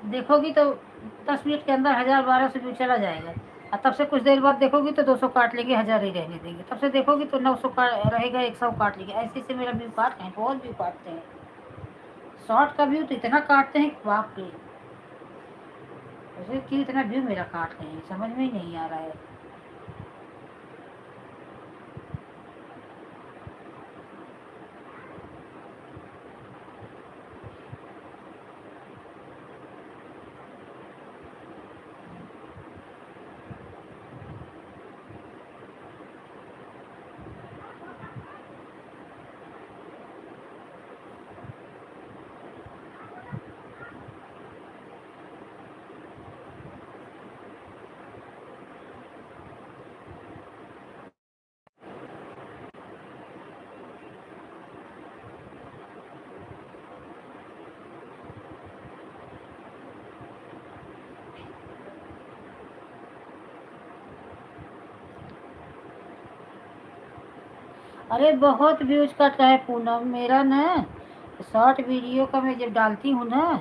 देखोगी तो 10 मिनट के अंदर 1000-1200 व्यू चला जाएगा। और तब से कुछ देर बाद देखोगी तो 200 काट लेंगे, 1000 ही रहने देंगे। तब से देखोगी तो 900 का रहेगा, 100 काट लेंगे। ऐसे ऐसे मेरा व्यू काट रहे हैं, बहुत व्यू काटते हैं। शॉर्ट का व्यू तो इतना काटते हैं कि बाप रे। वैसे क्यों इतना व्यू मेरा काट रहे हैं, समझ में ही नहीं आ रहा है। अरे बहुत व्यूज करता है पूनम मेरा ना। शॉर्ट वीडियो का मैं जब डालती हूँ ना,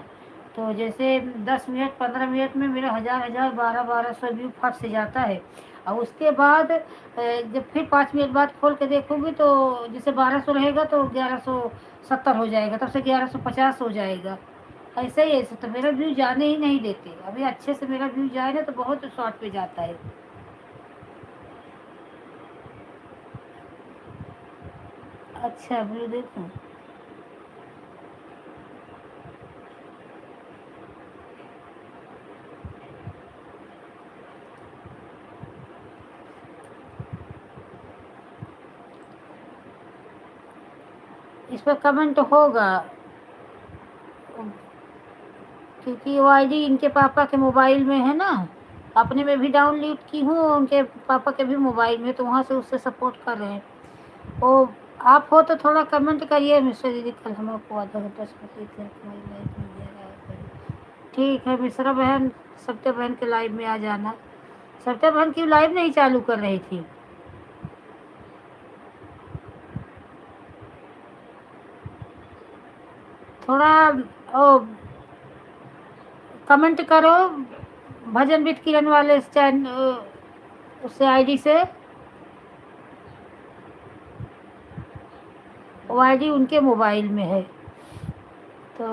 तो जैसे 10 मिनट 15 मिनट में मेरा 1000 1000 1200 व्यू फट से जाता है। और उसके बाद जब फिर 5 मिनट बाद खोल के देखोगी तो जैसे 1200 रहेगा तो 1170 हो जाएगा, तब से 1150 हो जाएगा। ऐसे ही ऐसे तो मेरा व्यू जाने ही नहीं देते। अभी अच्छे से मेरा व्यू जाए ना तो बहुत शॉर्ट पे जाता है। अच्छा व्यू देखूँ। इस पर कमेंट होगा, क्योंकि वो आईडी इनके पापा के मोबाइल में है ना, अपने में भी डाउनलोड की हूँ, उनके पापा के भी मोबाइल में, तो वहाँ से उससे सपोर्ट कर रहे हैं। ओ, आप हो तो थोड़ा कमेंट करिए। मिश्रा दीदी, कल हम आपको आधा घंटा समय थे, हमारी लाइफ में दिया रहा है। ठीक है मिश्रा बहन, सत्या बहन के लाइव में आ जाना। सत्या बहन की लाइव नहीं चालू कर रही थी। थोड़ा ओ कमेंट करो भजन विद किरण वाले चैनल, उससे आईडी से। वो आईडी उनके मोबाइल में है, तो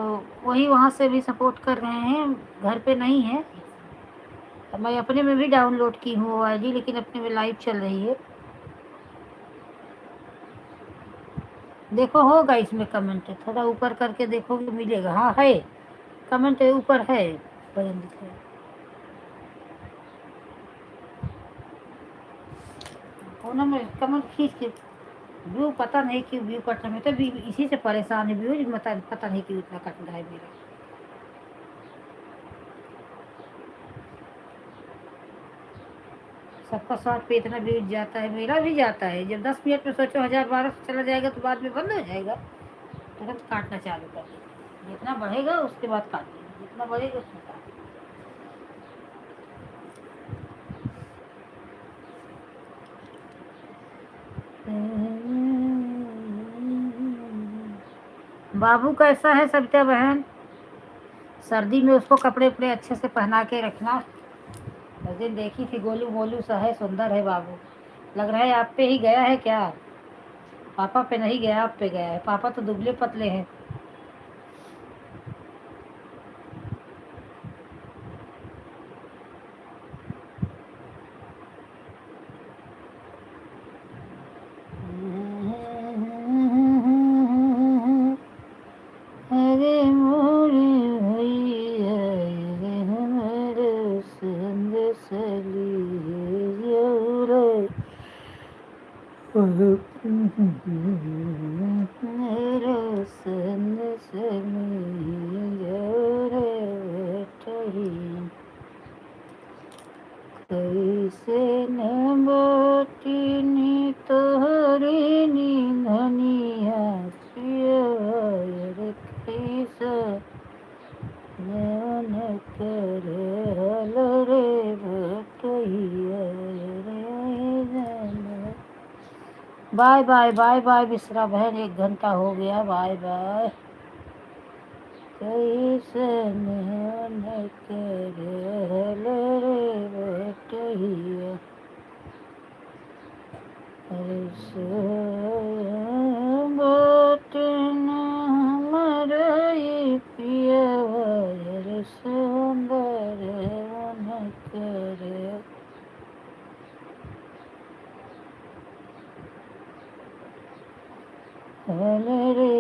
वही वहाँ से भी सपोर्ट कर रहे हैं, घर पे नहीं है। मैं अपने में भी डाउनलोड की हूँ वो आईडी, लेकिन अपने में लाइव चल रही है। देखो होगा इसमें कमेंट, थोड़ा ऊपर करके देखोगे मिलेगा। हाँ है, कमेंट ऊपर है, भजन दिख रहा है। कोना में कमेंट खींच के व्यू, पता नहीं क्यों व्यू कट रहा है, तो भी इसी से परेशान है। व्यू पता नहीं क्यों इतना कट रहा है मेरा। सबका शॉर्ट पे इतना व्यूज जाता है, मेरा भी जाता है। जब 10 मिनट में सोचो 1000-1200 चला जाएगा, तो बाद में बंद हो जाएगा, तुरंत काटना चालू कर देंगे। जितना बढ़ेगा उसके बाद काट देंगे, जितना बढ़ेगा उसमें काट देंगे। बाबू कैसा है सविता बहन? सर्दी में उसको कपड़े उपड़े अच्छे से पहना के रखना। उस दिन देखी थी, गोलू मोलू सा है, सुंदर है बाबू। लग रहा है आप पे ही गया है क्या? पापा पे नहीं गया, आप पे गया है। पापा तो दुबले पतले हैं। अरे मोरे भैया, रे हमारे संग सलिए रे, मेरे संग सलिए रे बैठही, कैसे न बोटिनी तोहरी निधनिया पियर, कैसे मन करे हल रे बटैया रे जाना। Bye bye bye bye Mishra बहन, 1 घंटा हो गया। Bye bye. कैसे मन करे हल रे बटैया, बटन मरई पिया सुंदर मन करे। हल रे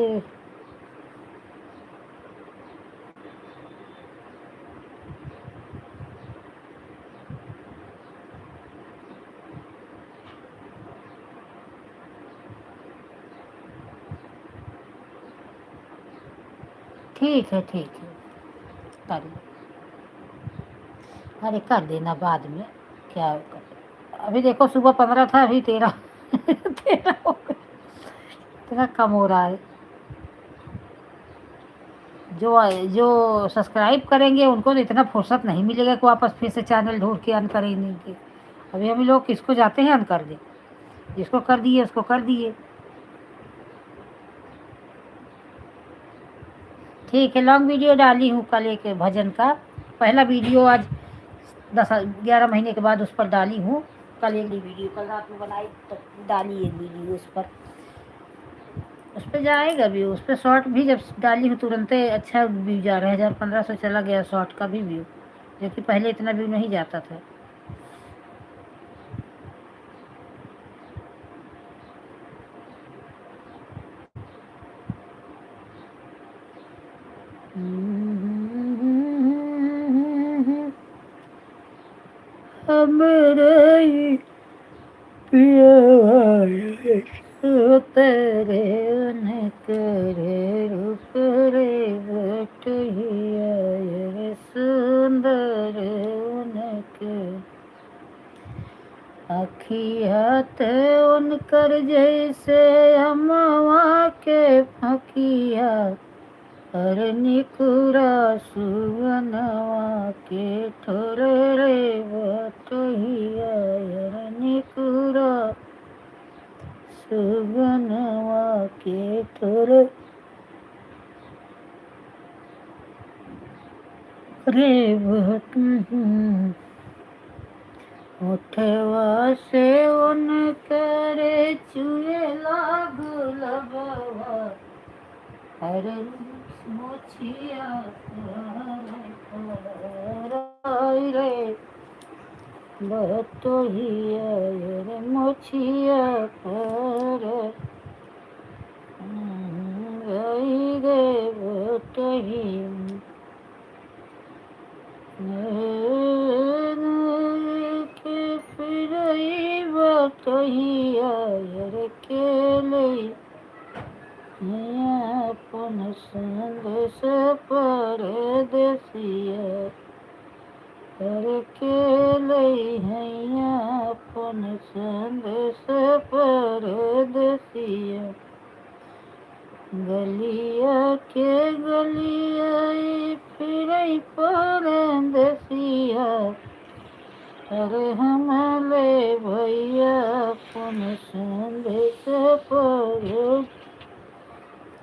ठीक है, ठीक है, कर लो। अरे कर देना बाद में, क्या कर। अभी देखो सुबह 15 था, अभी 13 13 हो गया। इतना कम हो रहा है। जो जो सब्सक्राइब करेंगे उनको तो इतना फुर्सत नहीं मिलेगा कि वापस फिर से चैनल ढूंढ के अन करेंगे। अभी हम लोग किसको जाते हैं अन कर दे, जिसको कर दिए उसको कर दिए। ठीक है, लॉन्ग वीडियो डाली हूँ कल एक भजन का, पहला वीडियो आज 10-11 महीने के बाद उस पर डाली हूँ। कल एक वीडियो कल रात में बनाई, तो डाली एक वीडियो उस पर जाएगा भी। उस पर शॉर्ट भी जब डाली हूँ तुरंत अच्छा व्यू जा रहा है, 1500 चला गया शॉर्ट का भी व्यू, जो कि पहले इतना व्यू नहीं जाता था। मेरे पिया तेरे देखियत उनकर जैसे हमवा के फकिया, हर निकुरा सुगनवा के ठोरे रे बटोहिया, हर निकुरा सुगनवा के ठोरे रे उठवा से उनकरे चुएला गुलबवा, हर मोछिया रे बटोहिया, हर मोछिया पर गई रे बटोहिया, के फिरई बटोहिया, हर केले अपन संदेश परदेसिया, हर केले हैया अपन संदेश परदेसिया, गलिया के गलिया फिरई परदेसिया, अरे हमले भैया अपन संदेश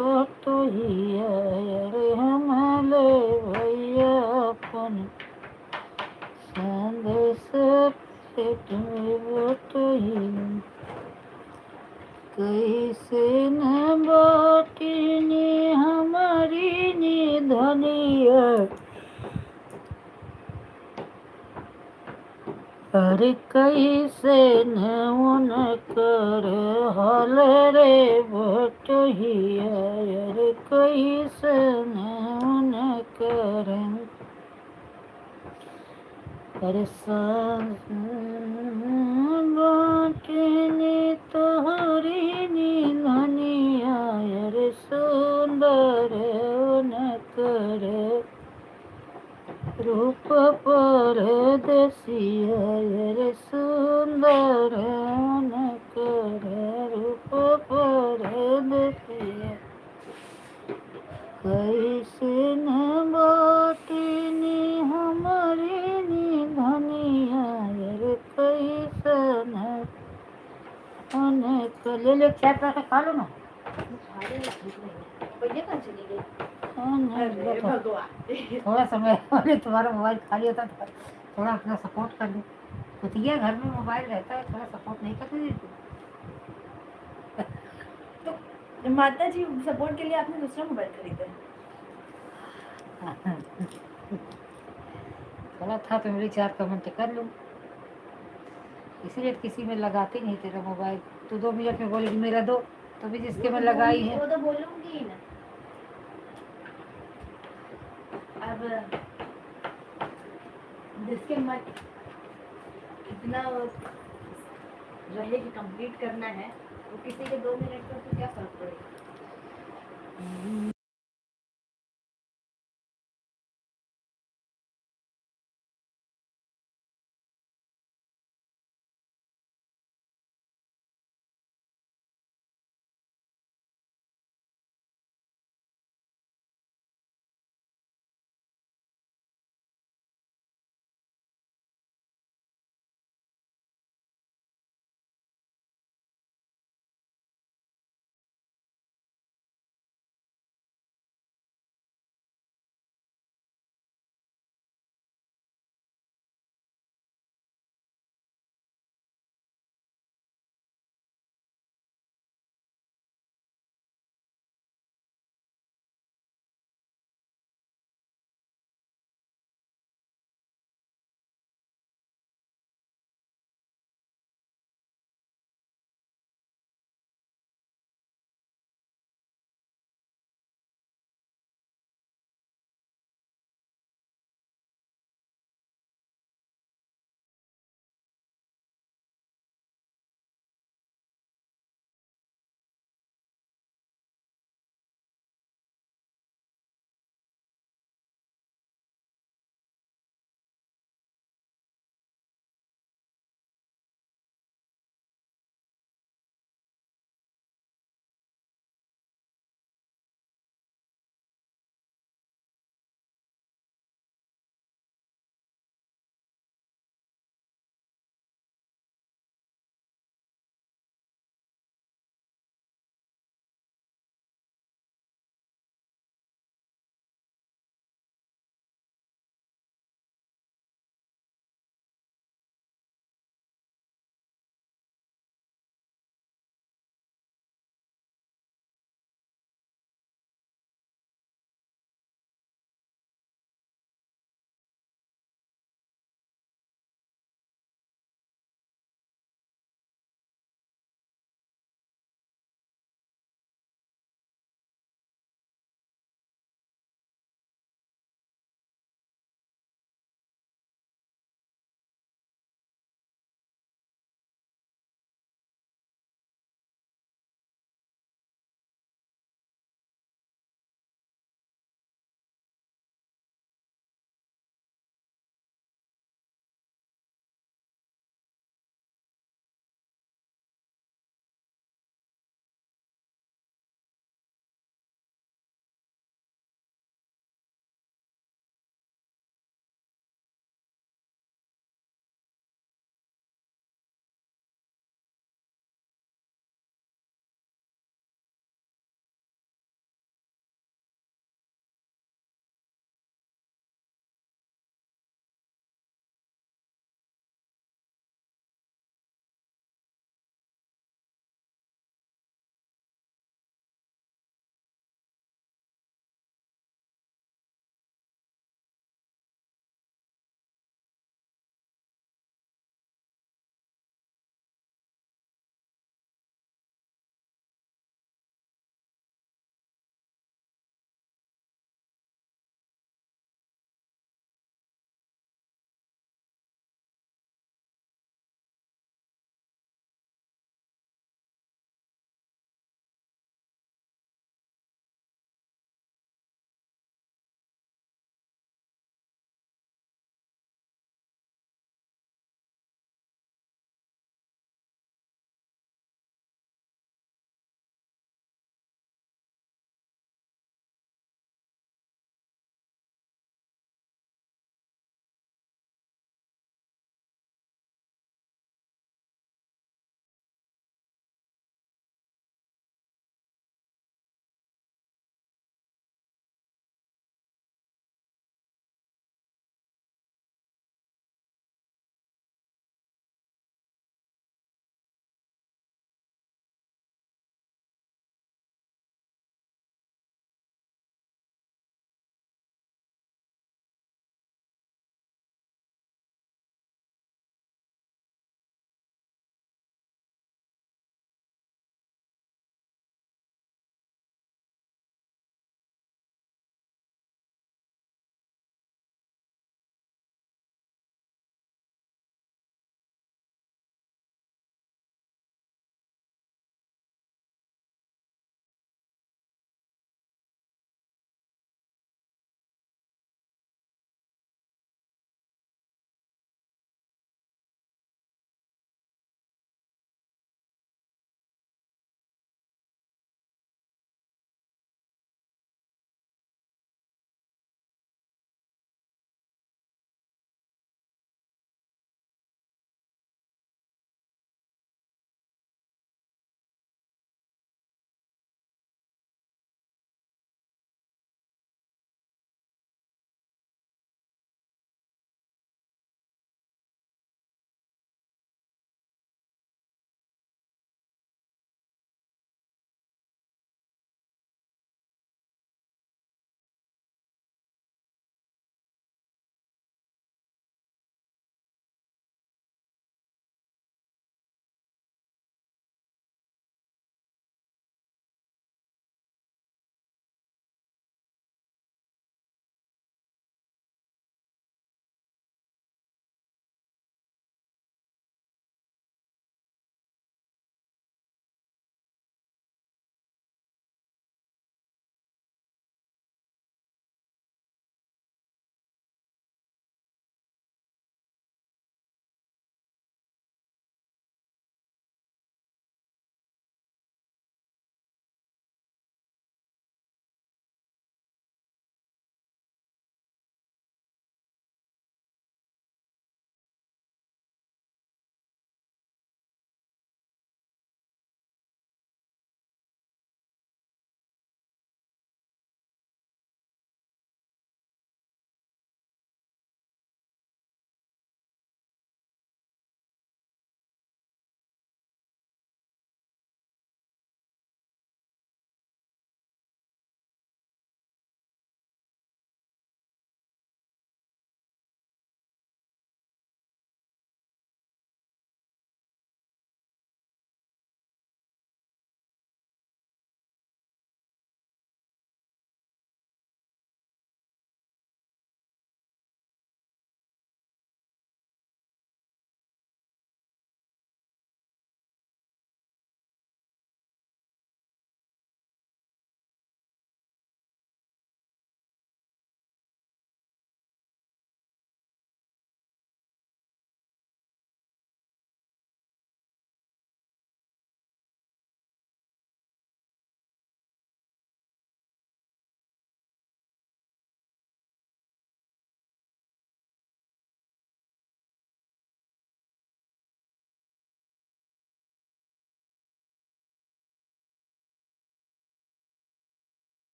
बटोहिया, अरे हमले भैया अपन संदेश पेट में बटोहिया, कैसे न बाटिनी हमारी निधनिया, अरे कैसे न उनकर हाल रे बटोहिया, अरे कैसे न उनकर अरे बाटिनी तोहरी निधनिया, अरे सुंदर उनकर रूप परदेसिया, रे सुंदर उनकर रूप परदेसिया, कैसे न बाटिनी हमारी निधनिया, रे कैसे न उनकर ले ले चाय पा के खा लो ना, भैया कहाँ चली गई? अरे बैठो। भगवान, थोड़ा समय मैंने तुम्हारा मोबाइल खा लिया था, थोड़ा अपना सपोर्ट कर लो, कुतिया घर में मोबाइल रहता है, थोड़ा सपोर्ट नहीं करते देती। तो माता जी सपोर्ट के लिए आपने दूसरा मोबाइल खरीदा है? थोड़ा था तो मेरी 4 कमेंट कर लूँ, इसीलिए किसी में लगाते नहीं तेरा मोबाइल, तो 2 मिनट में बोलेगी मेरा दो, तो भी जिसके में लगाई है। वो तो बोलूंगी ही ना। अब जिसके मत इतना रहे कि कंप्लीट करना है, वो किसी के 2 मिनट का तो क्या फर्क पड़ेगा।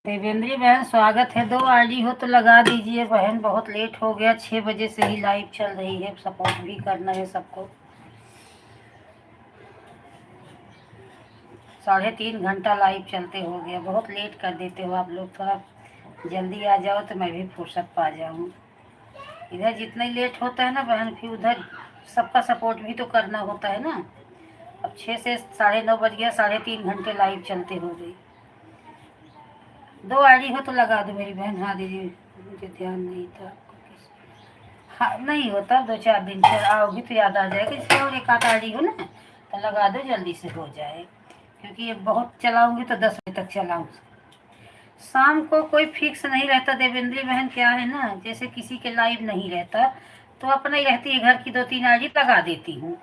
देवेंद्री बहन स्वागत है। 2 आईडी हो तो लगा दीजिए बहन, बहुत लेट हो गया। 6 बजे से ही लाइव चल रही है, सपोर्ट भी करना है सबको। 3.5 घंटा लाइव चलते हो गया, बहुत लेट कर देते हो आप लोग। थोड़ा जल्दी आ जाओ तो मैं भी फुर्सत पा जाऊँ। इधर जितना ही लेट होता है ना बहन, फिर उधर सबका सपोर्ट भी तो करना होता है ना। अब 6 से 9:30 बज गया, 3.5 घंटे लाइव चलते हो गई। 2 आईडी हो तो लगा दो मेरी बहन। हाँ दीदी, मुझे ध्यान नहीं था आपको किस। हाँ नहीं होता, 2-4 दिन से आओगी तो याद आ जाएगा। इसमें और एक आध आईडी हो ना तो लगा दो, जल्दी से हो जाए। क्योंकि ये बहुत चलाऊंगी तो 10 बजे तक चलाऊँ। शाम को कोई फिक्स नहीं रहता देवेंद्री बहन। क्या है ना, जैसे किसी के लाइव नहीं रहता तो अपना ही रहती है, घर की 2-3 आईडी लगा देती हूँ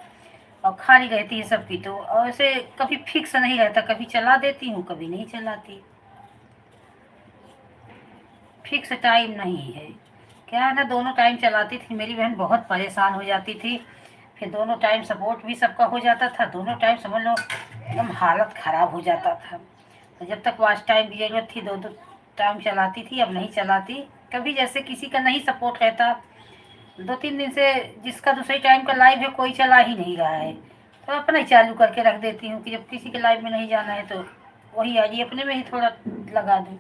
और खाली रहती है सबकी। तो और ऐसे कभी फिक्स नहीं रहता, कभी चला देती हूँ कभी नहीं चलाती। फिक्स टाइम नहीं है। क्या है ना, दोनों टाइम चलाती थी मेरी बहन, बहुत परेशान हो जाती थी। फिर दोनों टाइम सपोर्ट भी सबका हो जाता था, दोनों टाइम समझ लो एकदम हालत ख़राब हो जाता था। तो जब तक वॉच टाइम की ज़रूरत थी 2-2 टाइम चलाती थी, अब नहीं चलाती। कभी जैसे किसी का नहीं सपोर्ट रहता, 2-3 दिन से जिसका दूसरे टाइम का लाइव है कोई चला ही नहीं रहा है, तो अपना ही चालू करके रख देती हूँ कि जब किसी के लाइव में नहीं जाना है तो वही आईडी अपने में ही थोड़ा लगा दूँ।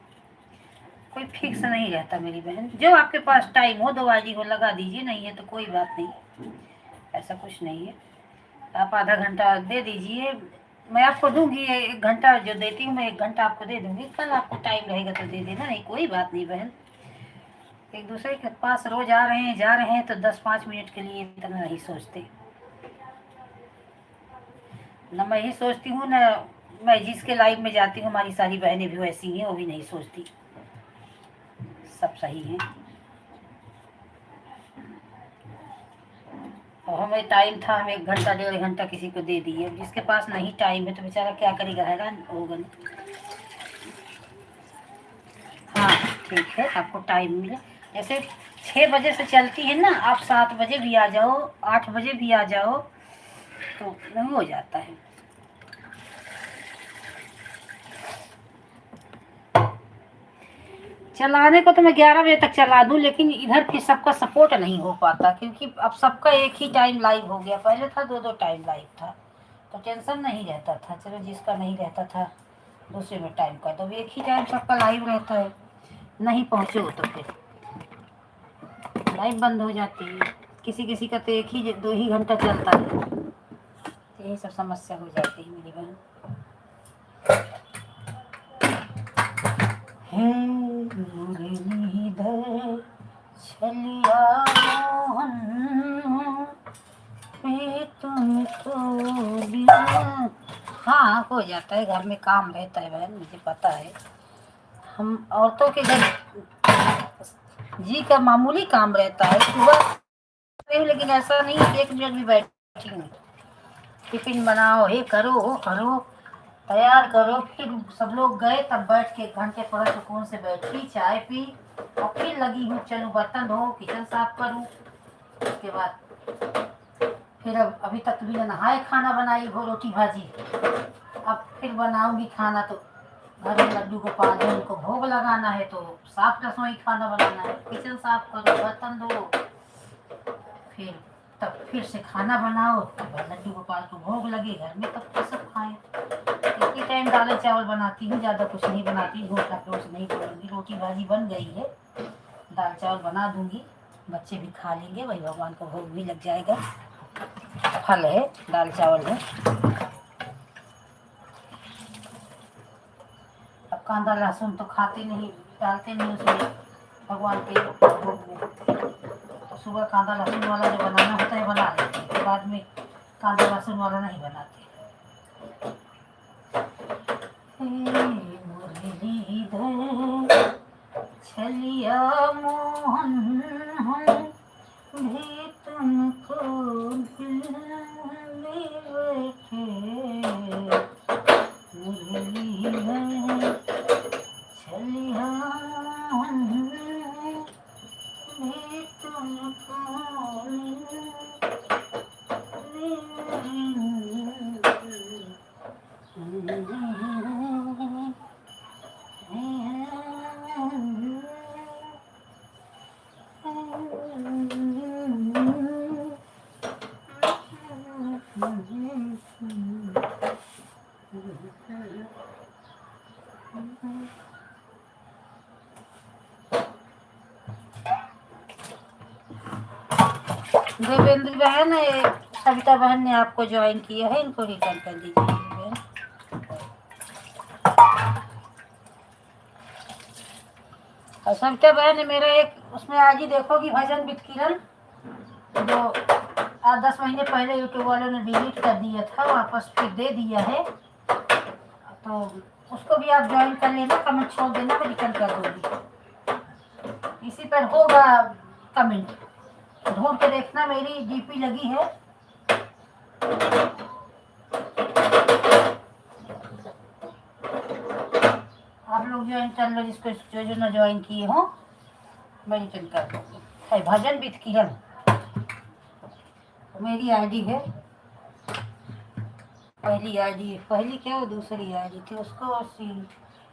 कोई फिक्स नहीं रहता मेरी बहन, जो आपके पास टाइम हो 2 आईडी को लगा दीजिए, नहीं है तो कोई बात नहीं, ऐसा कुछ नहीं है। आप आधा घंटा दे दीजिए, मैं आपको दूंगी। 1 घंटा जो देती हूँ मैं, 1 घंटा आपको दे दूंगी। कल आपको टाइम रहेगा तो दे देना, नहीं कोई बात नहीं बहन। एक दूसरे के पास रोज आ रहे हैं जा रहे हैं तो 10-5 मिनट के लिए इतना नहीं सोचते। न मैं ही सोचती हूँ, न मैं जिसके लाइव में जाती हूँ, हमारी सारी बहनें भी वैसी हैं, वो भी नहीं सोचती। सब सही है। और हमें टाइम था, हम 1 घंटा 1.5 घंटा किसी को दे दिए। जिसके पास नहीं टाइम है तो बेचारा क्या करेगा, हैरान होगा ना। हाँ ठीक है, आपको टाइम मिले। जैसे 6 बजे से चलती है ना, आप 7 बजे भी आ जाओ, 8 बजे भी आ जाओ तो नहीं हो जाता है। चलाने को तो मैं 11 बजे तक चला दूं, लेकिन इधर फिर सबका सपोर्ट नहीं हो पाता, क्योंकि अब सबका एक ही टाइम लाइव हो गया। पहले था 2-2 टाइम लाइव था तो टेंशन नहीं रहता था। चलो जिसका नहीं रहता था दूसरे में टाइम का, तो एक ही टाइम सबका लाइव रहता है। नहीं पहुँचे हो तो फिर लाइव बंद हो जाती है। किसी किसी का तो 1 ही 2 ही घंटा चलता है। तो यही सब समस्या हो जाती है मेरी बहन। हे मुरलीधर छलिया मोहन पे तुमको दिया। हाँ हो जाता है, घर में काम रहता है बहन, मुझे पता है। हम औरतों के घर जी का मामूली काम रहता है। सुबह लेकिन ऐसा नहीं है कि 1 मिनट भी बैठी हूँ। टिफिन बनाओ, ये करो वो करो, तैयार करो। फिर सब लोग गए तब बैठ के 1 घंटे थोड़ा सुकून से बैठी, चाय पी और फिर लगी हूँ चलो बर्तन धो, किचन साफ करूँ। उसके बाद फिर अब अभी तक भी नहाए, खाना बनाई हो, रोटी भाजी। अब फिर बनाऊंगी खाना, तो घर में लड्डू गोपाल है, उनको भोग लगाना है, तो साफ रसोई खाना बनाना है, किचन साफ करो, बर्तन धो, फिर तब फिर से खाना बनाओ, तब लड्डू गोपाल को भोग लगे घर में, तब तो सब खाएं। इतनी टाइम दाल चावल बनाती हूँ, ज़्यादा कुछ नहीं बनाती, घोटा रोज नहीं बोलूँगी। रोटी भाजी बन गई है, दाल चावल बना दूंगी, बच्चे भी खा लेंगे, वही भगवान का भोग भी लग जाएगा। फल है, दाल चावल है। अब कांदा लहसुन तो खाते नहीं, डालते नहीं उसमें भगवान के भोग में। तो सुबह कांदा लहसुन वाला जो बनाना होता है बना लेते हैं, बाद में कांदा लहसुन वाला नहीं बनाते। मुरलीधर छलिया मोहन भी तुमको दिल में बैठे। मुरलीधर छलिया मोहन भी तुमको देवेंद्र बहन, सविता बहन ने आपको ज्वाइन किया है, इनको रिटर्न कर दीजिए बहन। और सविता बहन, मेरा एक उसमें आज ही देखोगी भजन विद किरण, जो 8-10 महीने पहले यूट्यूब वालों ने डिलीट कर दिया था, वापस फिर दे दिया है, तो उसको भी आप ज्वाइन कर लेना, कमेंट छोड़ देना, मैं रिटर्न कर दूँगी। इसी पर होगा कमेंट, ढूंढ के देखना, मेरी डीपी लगी है। आप लोग ज्वाइन कर लो, जिसको जो ना ज्वाइन किए हो, मैं रिटर्न कर दूँगी। है भजन विद किरण, मेरी आईडी है, पहली क्या वो दूसरी आईडी थी, उसको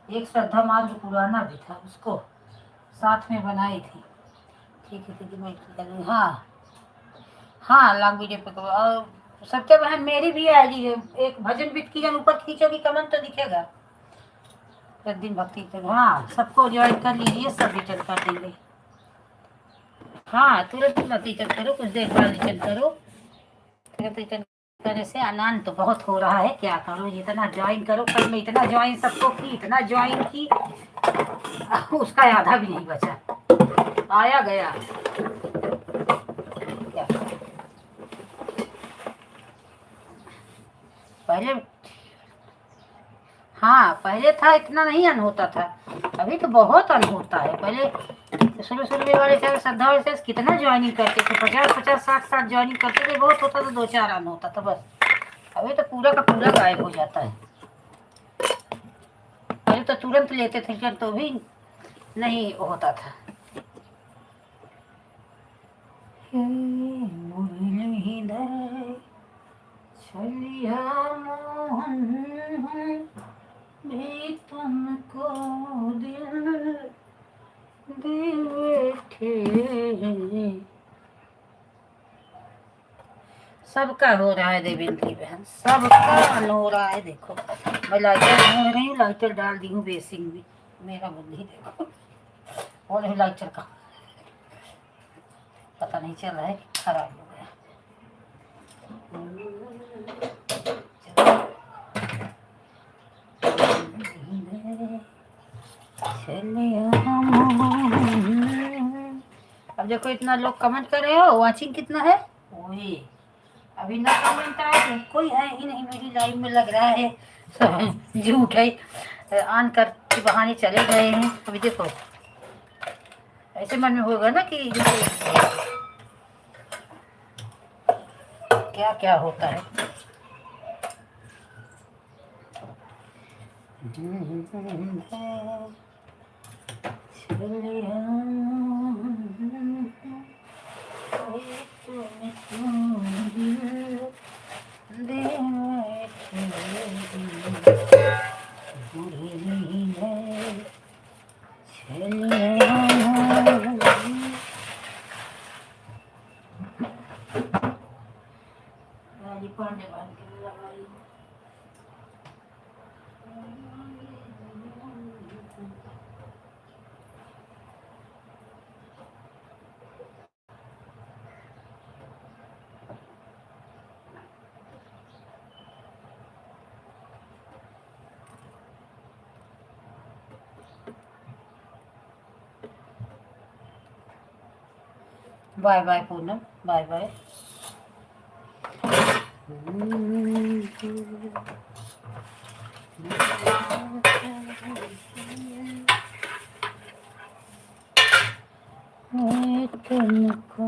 एक श्रद्धा मार्ग पुराना भी था, उसको साथ में बनाई थी। ठीक है मैं कर लूँ। हाँ लॉन्ग वीडियो पे। और सत्य बहन, मेरी भी आईडी है, एक भजन विद किरण, ऊपर खींचोगी कमेंट तो दिखेगा, दिन भक्ति तो। हाँ, सबको ज्वाइन कर लीजिए, सब रिटर्न कर देंगे। हाँ, तुरंत मत रिटर्न करो, कुछ देर बाद रिटर्न करो। तुरंत रिटर्न करने से आनंद तो बहुत हो रहा है, क्या करो, जितना ज्वाइन करो। कल में इतना ज्वाइन सबको की, इतना ज्वाइन की, उसका आधा भी नहीं बचा, आया गया क्या। पहले हाँ, पहले था, इतना नहीं अन होता था, अभी तो बहुत अन होता है। पहले शुरू में वाले से श्रद्धा वाले से कितना ज्वाइनिंग करते थे, 50-50, 60-60 ज्वाइनिंग करते थे, बहुत होता था, 2-4 अन होता था बस। अभी तो पूरा का पूरा गायब हो जाता है। पहले तो तुरंत लेते थे, तो भी नहीं होता था। चलिया मोहन भी तुमको दिल दे बैठे। सबका हो रहा है देवेंद्री बहन, सबका हो रहा है। देखो मैं लाइटर ढूंढ रही हूँ, लाइटर डाल दी हूँ बेसिंग में, मेरा बुद्धि देखो, और लाइटर का पता नहीं चल रहा है, खराब हो गया। अब देखो इतना लोग कमेंट कर रहे हो, वाचिंग कितना है, वही अभी ना कमेंट आए तो कोई है ही नहीं मेरी लाइव में, लग रहा है सब झूठ है, ऑन कर के बहाने चले गए हैं। अभी देखो ऐसे मन में होगा ना कि क्या क्या होता है। Bye bye Poonam, bye bye. तुमको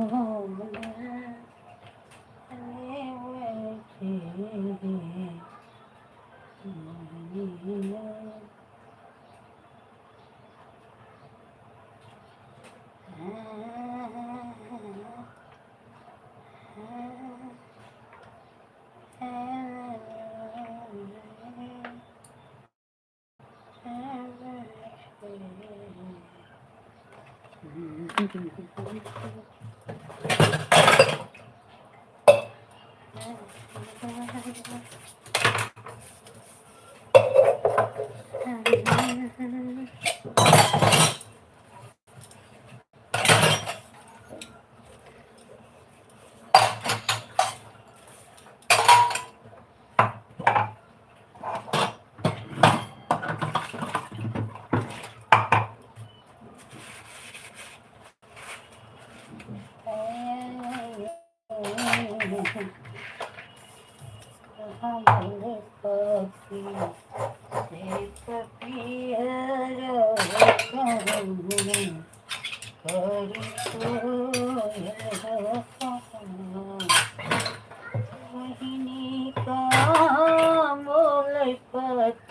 पापी हे पपीहर कहूँ करी कोयल मोहिनी का मोल पत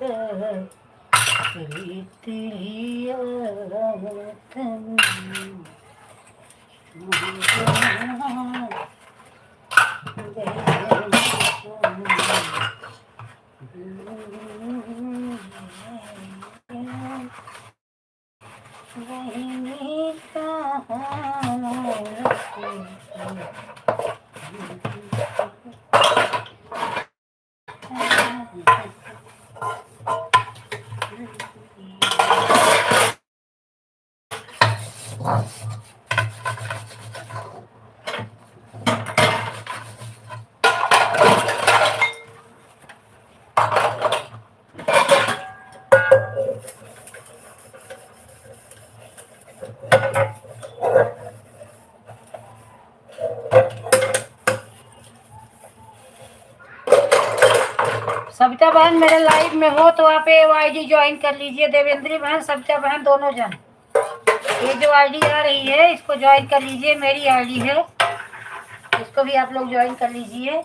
सविता बहन मेरे लाइव में हो तो आप ये आईडी ज्वाइन कर लीजिए। देवेंद्री बहन, सविता बहन, दोनों जन ये जो आईडी आ रही है इसको ज्वाइन कर लीजिए। मेरी आईडी है, इसको भी आप लोग ज्वाइन कर लीजिए।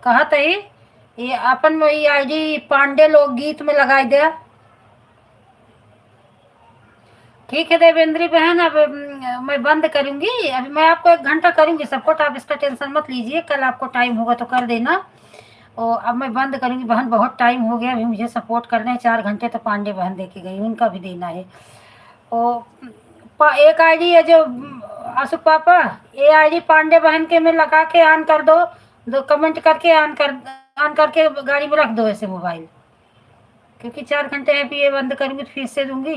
कहा तही ये अपन वही आईडी पांडे लोकगीत में लगाई दिया। ठीक है देवेंद्री बहन, अब मैं बंद करूंगी। अभी मैं आपको 1 घंटा करूंगी सपोर्ट, आप इसका टेंशन मत लीजिए। कल आपको टाइम होगा तो कर देना। और अब मैं बंद करूंगी बहन, बहुत टाइम हो गया। अभी मुझे सपोर्ट करना है 4 घंटे तो पांडे बहन दे के गई, उनका भी देना है। और एक आईडी है जो आशु पापा, ये आईडी पांडे बहन के में लगा के ऑन कर दो, कमेंट करके ऑन करके गाड़ी में रख दो ऐसे मोबाइल, क्योंकि 4 घंटे है, ये बंद करूँगी तो फीस से दूंगी।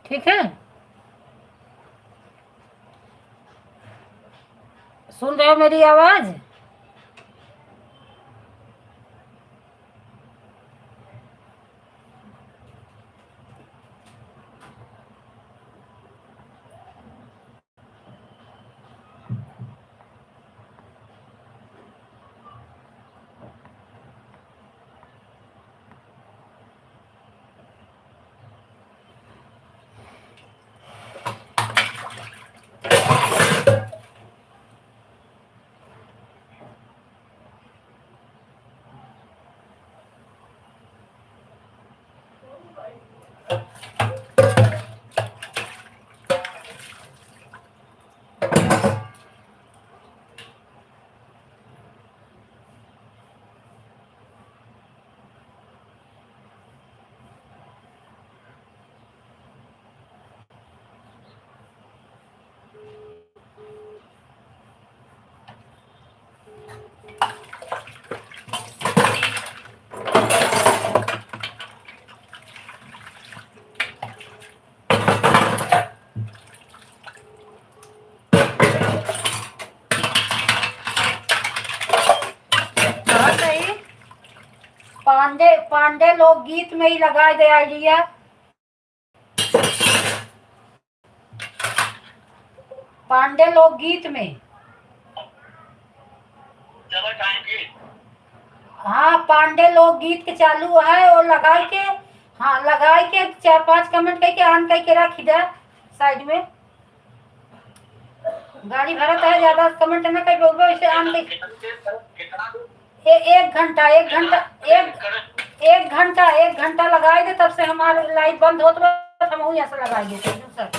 ठीक है, सुन रहे हो मेरी आवाज़? पांडे पांडे लोकगीत में ही लगा दे आइडिया। पांडे लोकगीत में। चलो थैंक यू। हाँ, पांडे लोकगीत के चालू है, वो लगाई के, हाँ लगाई के 4-5 कमेंट करके ऑन करके रख दे साइड में। गाड़ी भरत है, ज्यादा कमेंट न कर बोलबो, इसे ऑन कर। एक घंटा एक घंटा लगाए दे, तब से हमारा लाइट बंद हो तो हम यहाँ से लगाएंगे सर,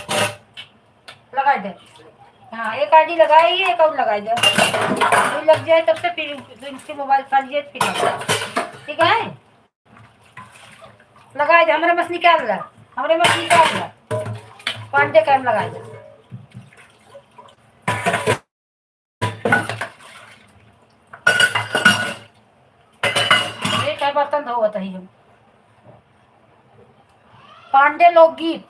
लगाए दे। हाँ, एक आईडी लगाई है, एक और लगाई दे, तो लग जाए तब से फिर इनके मोबाइल खाली फिर। ठीक है, लगाए दे, हमारे बस निकाल रहा पांडे कैम लगाए दे। एक है बर्तन धो बताइए हम। पांडे लोकगीत।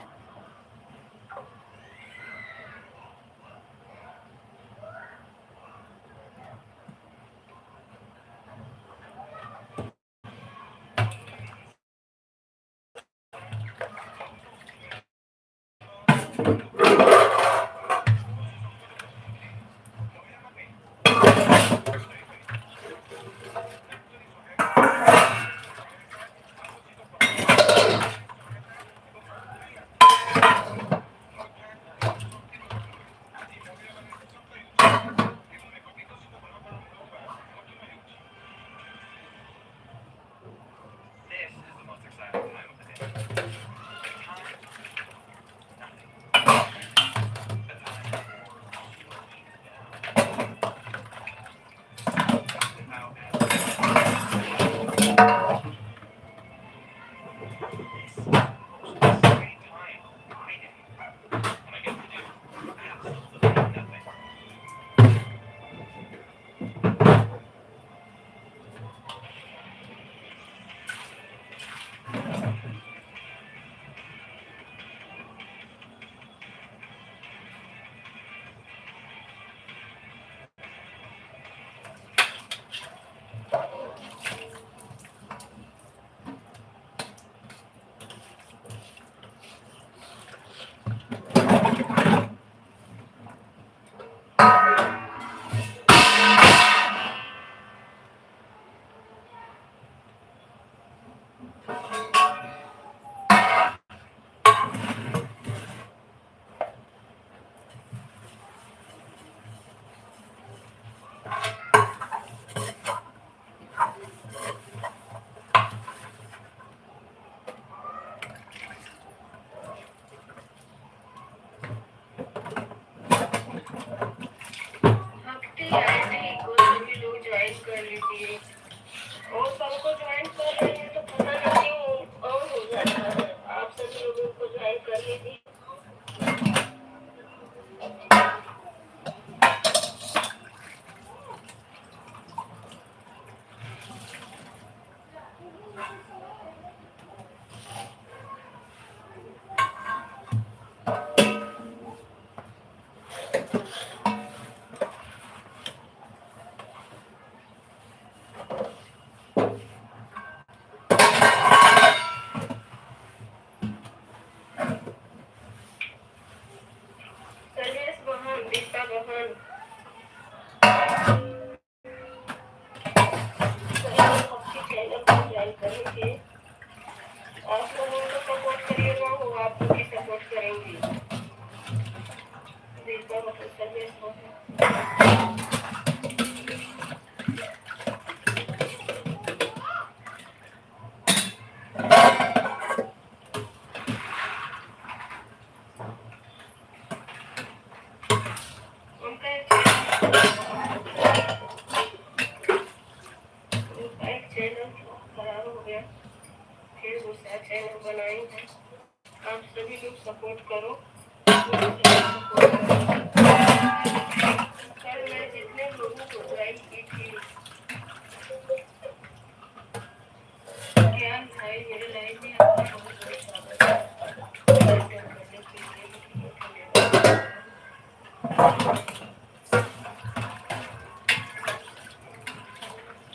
और सबको ज्वाइन कर रहे हैं तो पता नहीं क्यों बनाई है। आप सभी लोग सपोर्ट करो, सपोर्ट करो। कल मैं जितने लोगों को ज्वाइन की थी, ज्ञान भाई मेरे लाइफ में आपका बहुत बहुत स्वागत है। ज्वाइन करने के लिए धन्यवाद।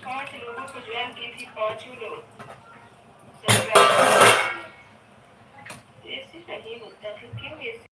5 लोगों को ज्वाइन की थी, पांचों लोग सब्सक्राइब। ऐसे नहीं होता, फिर क्यों ऐसे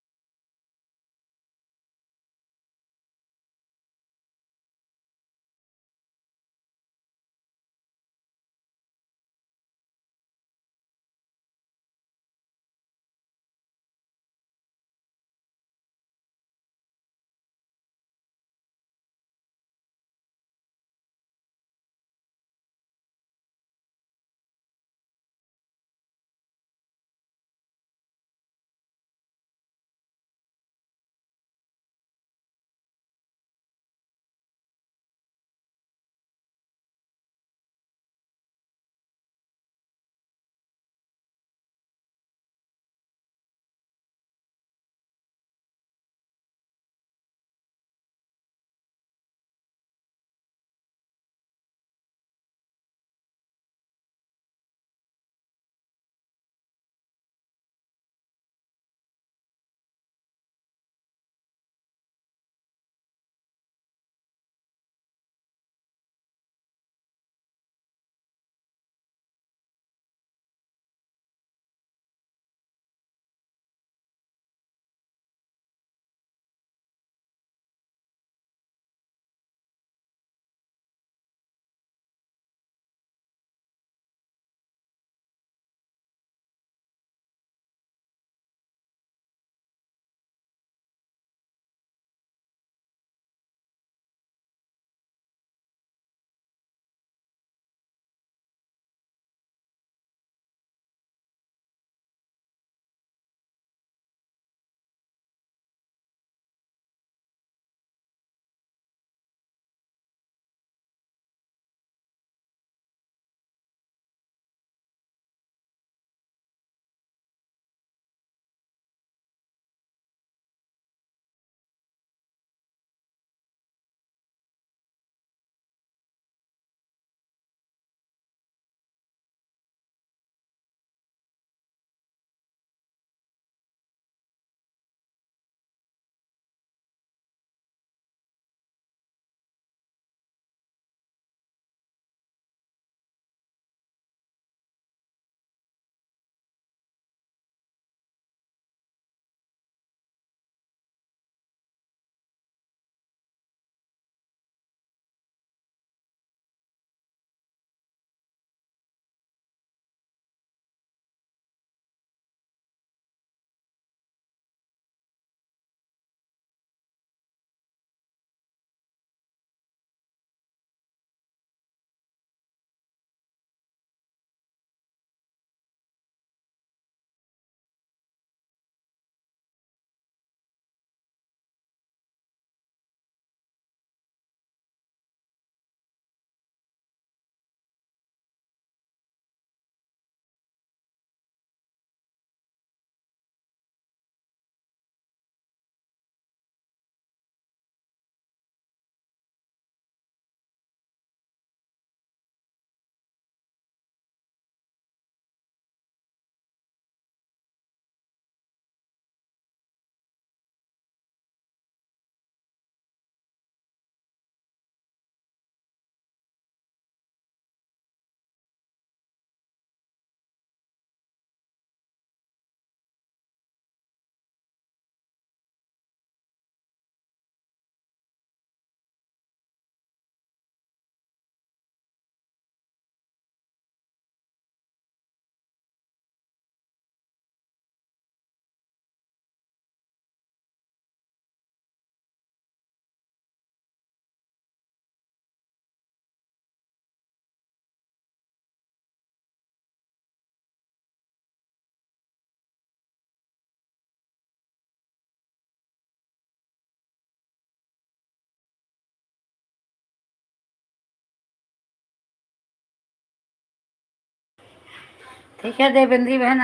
ठीक है देवेंद्री बहन,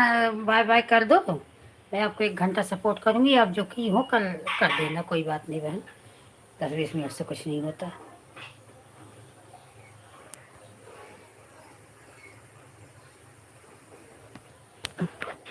बाय बाय कर दो। मैं आपको 1 घंटा सपोर्ट करूँगी, आप जो की हो कल कर देना, कोई बात नहीं बहन, 10-20 मिनट से कुछ नहीं होता।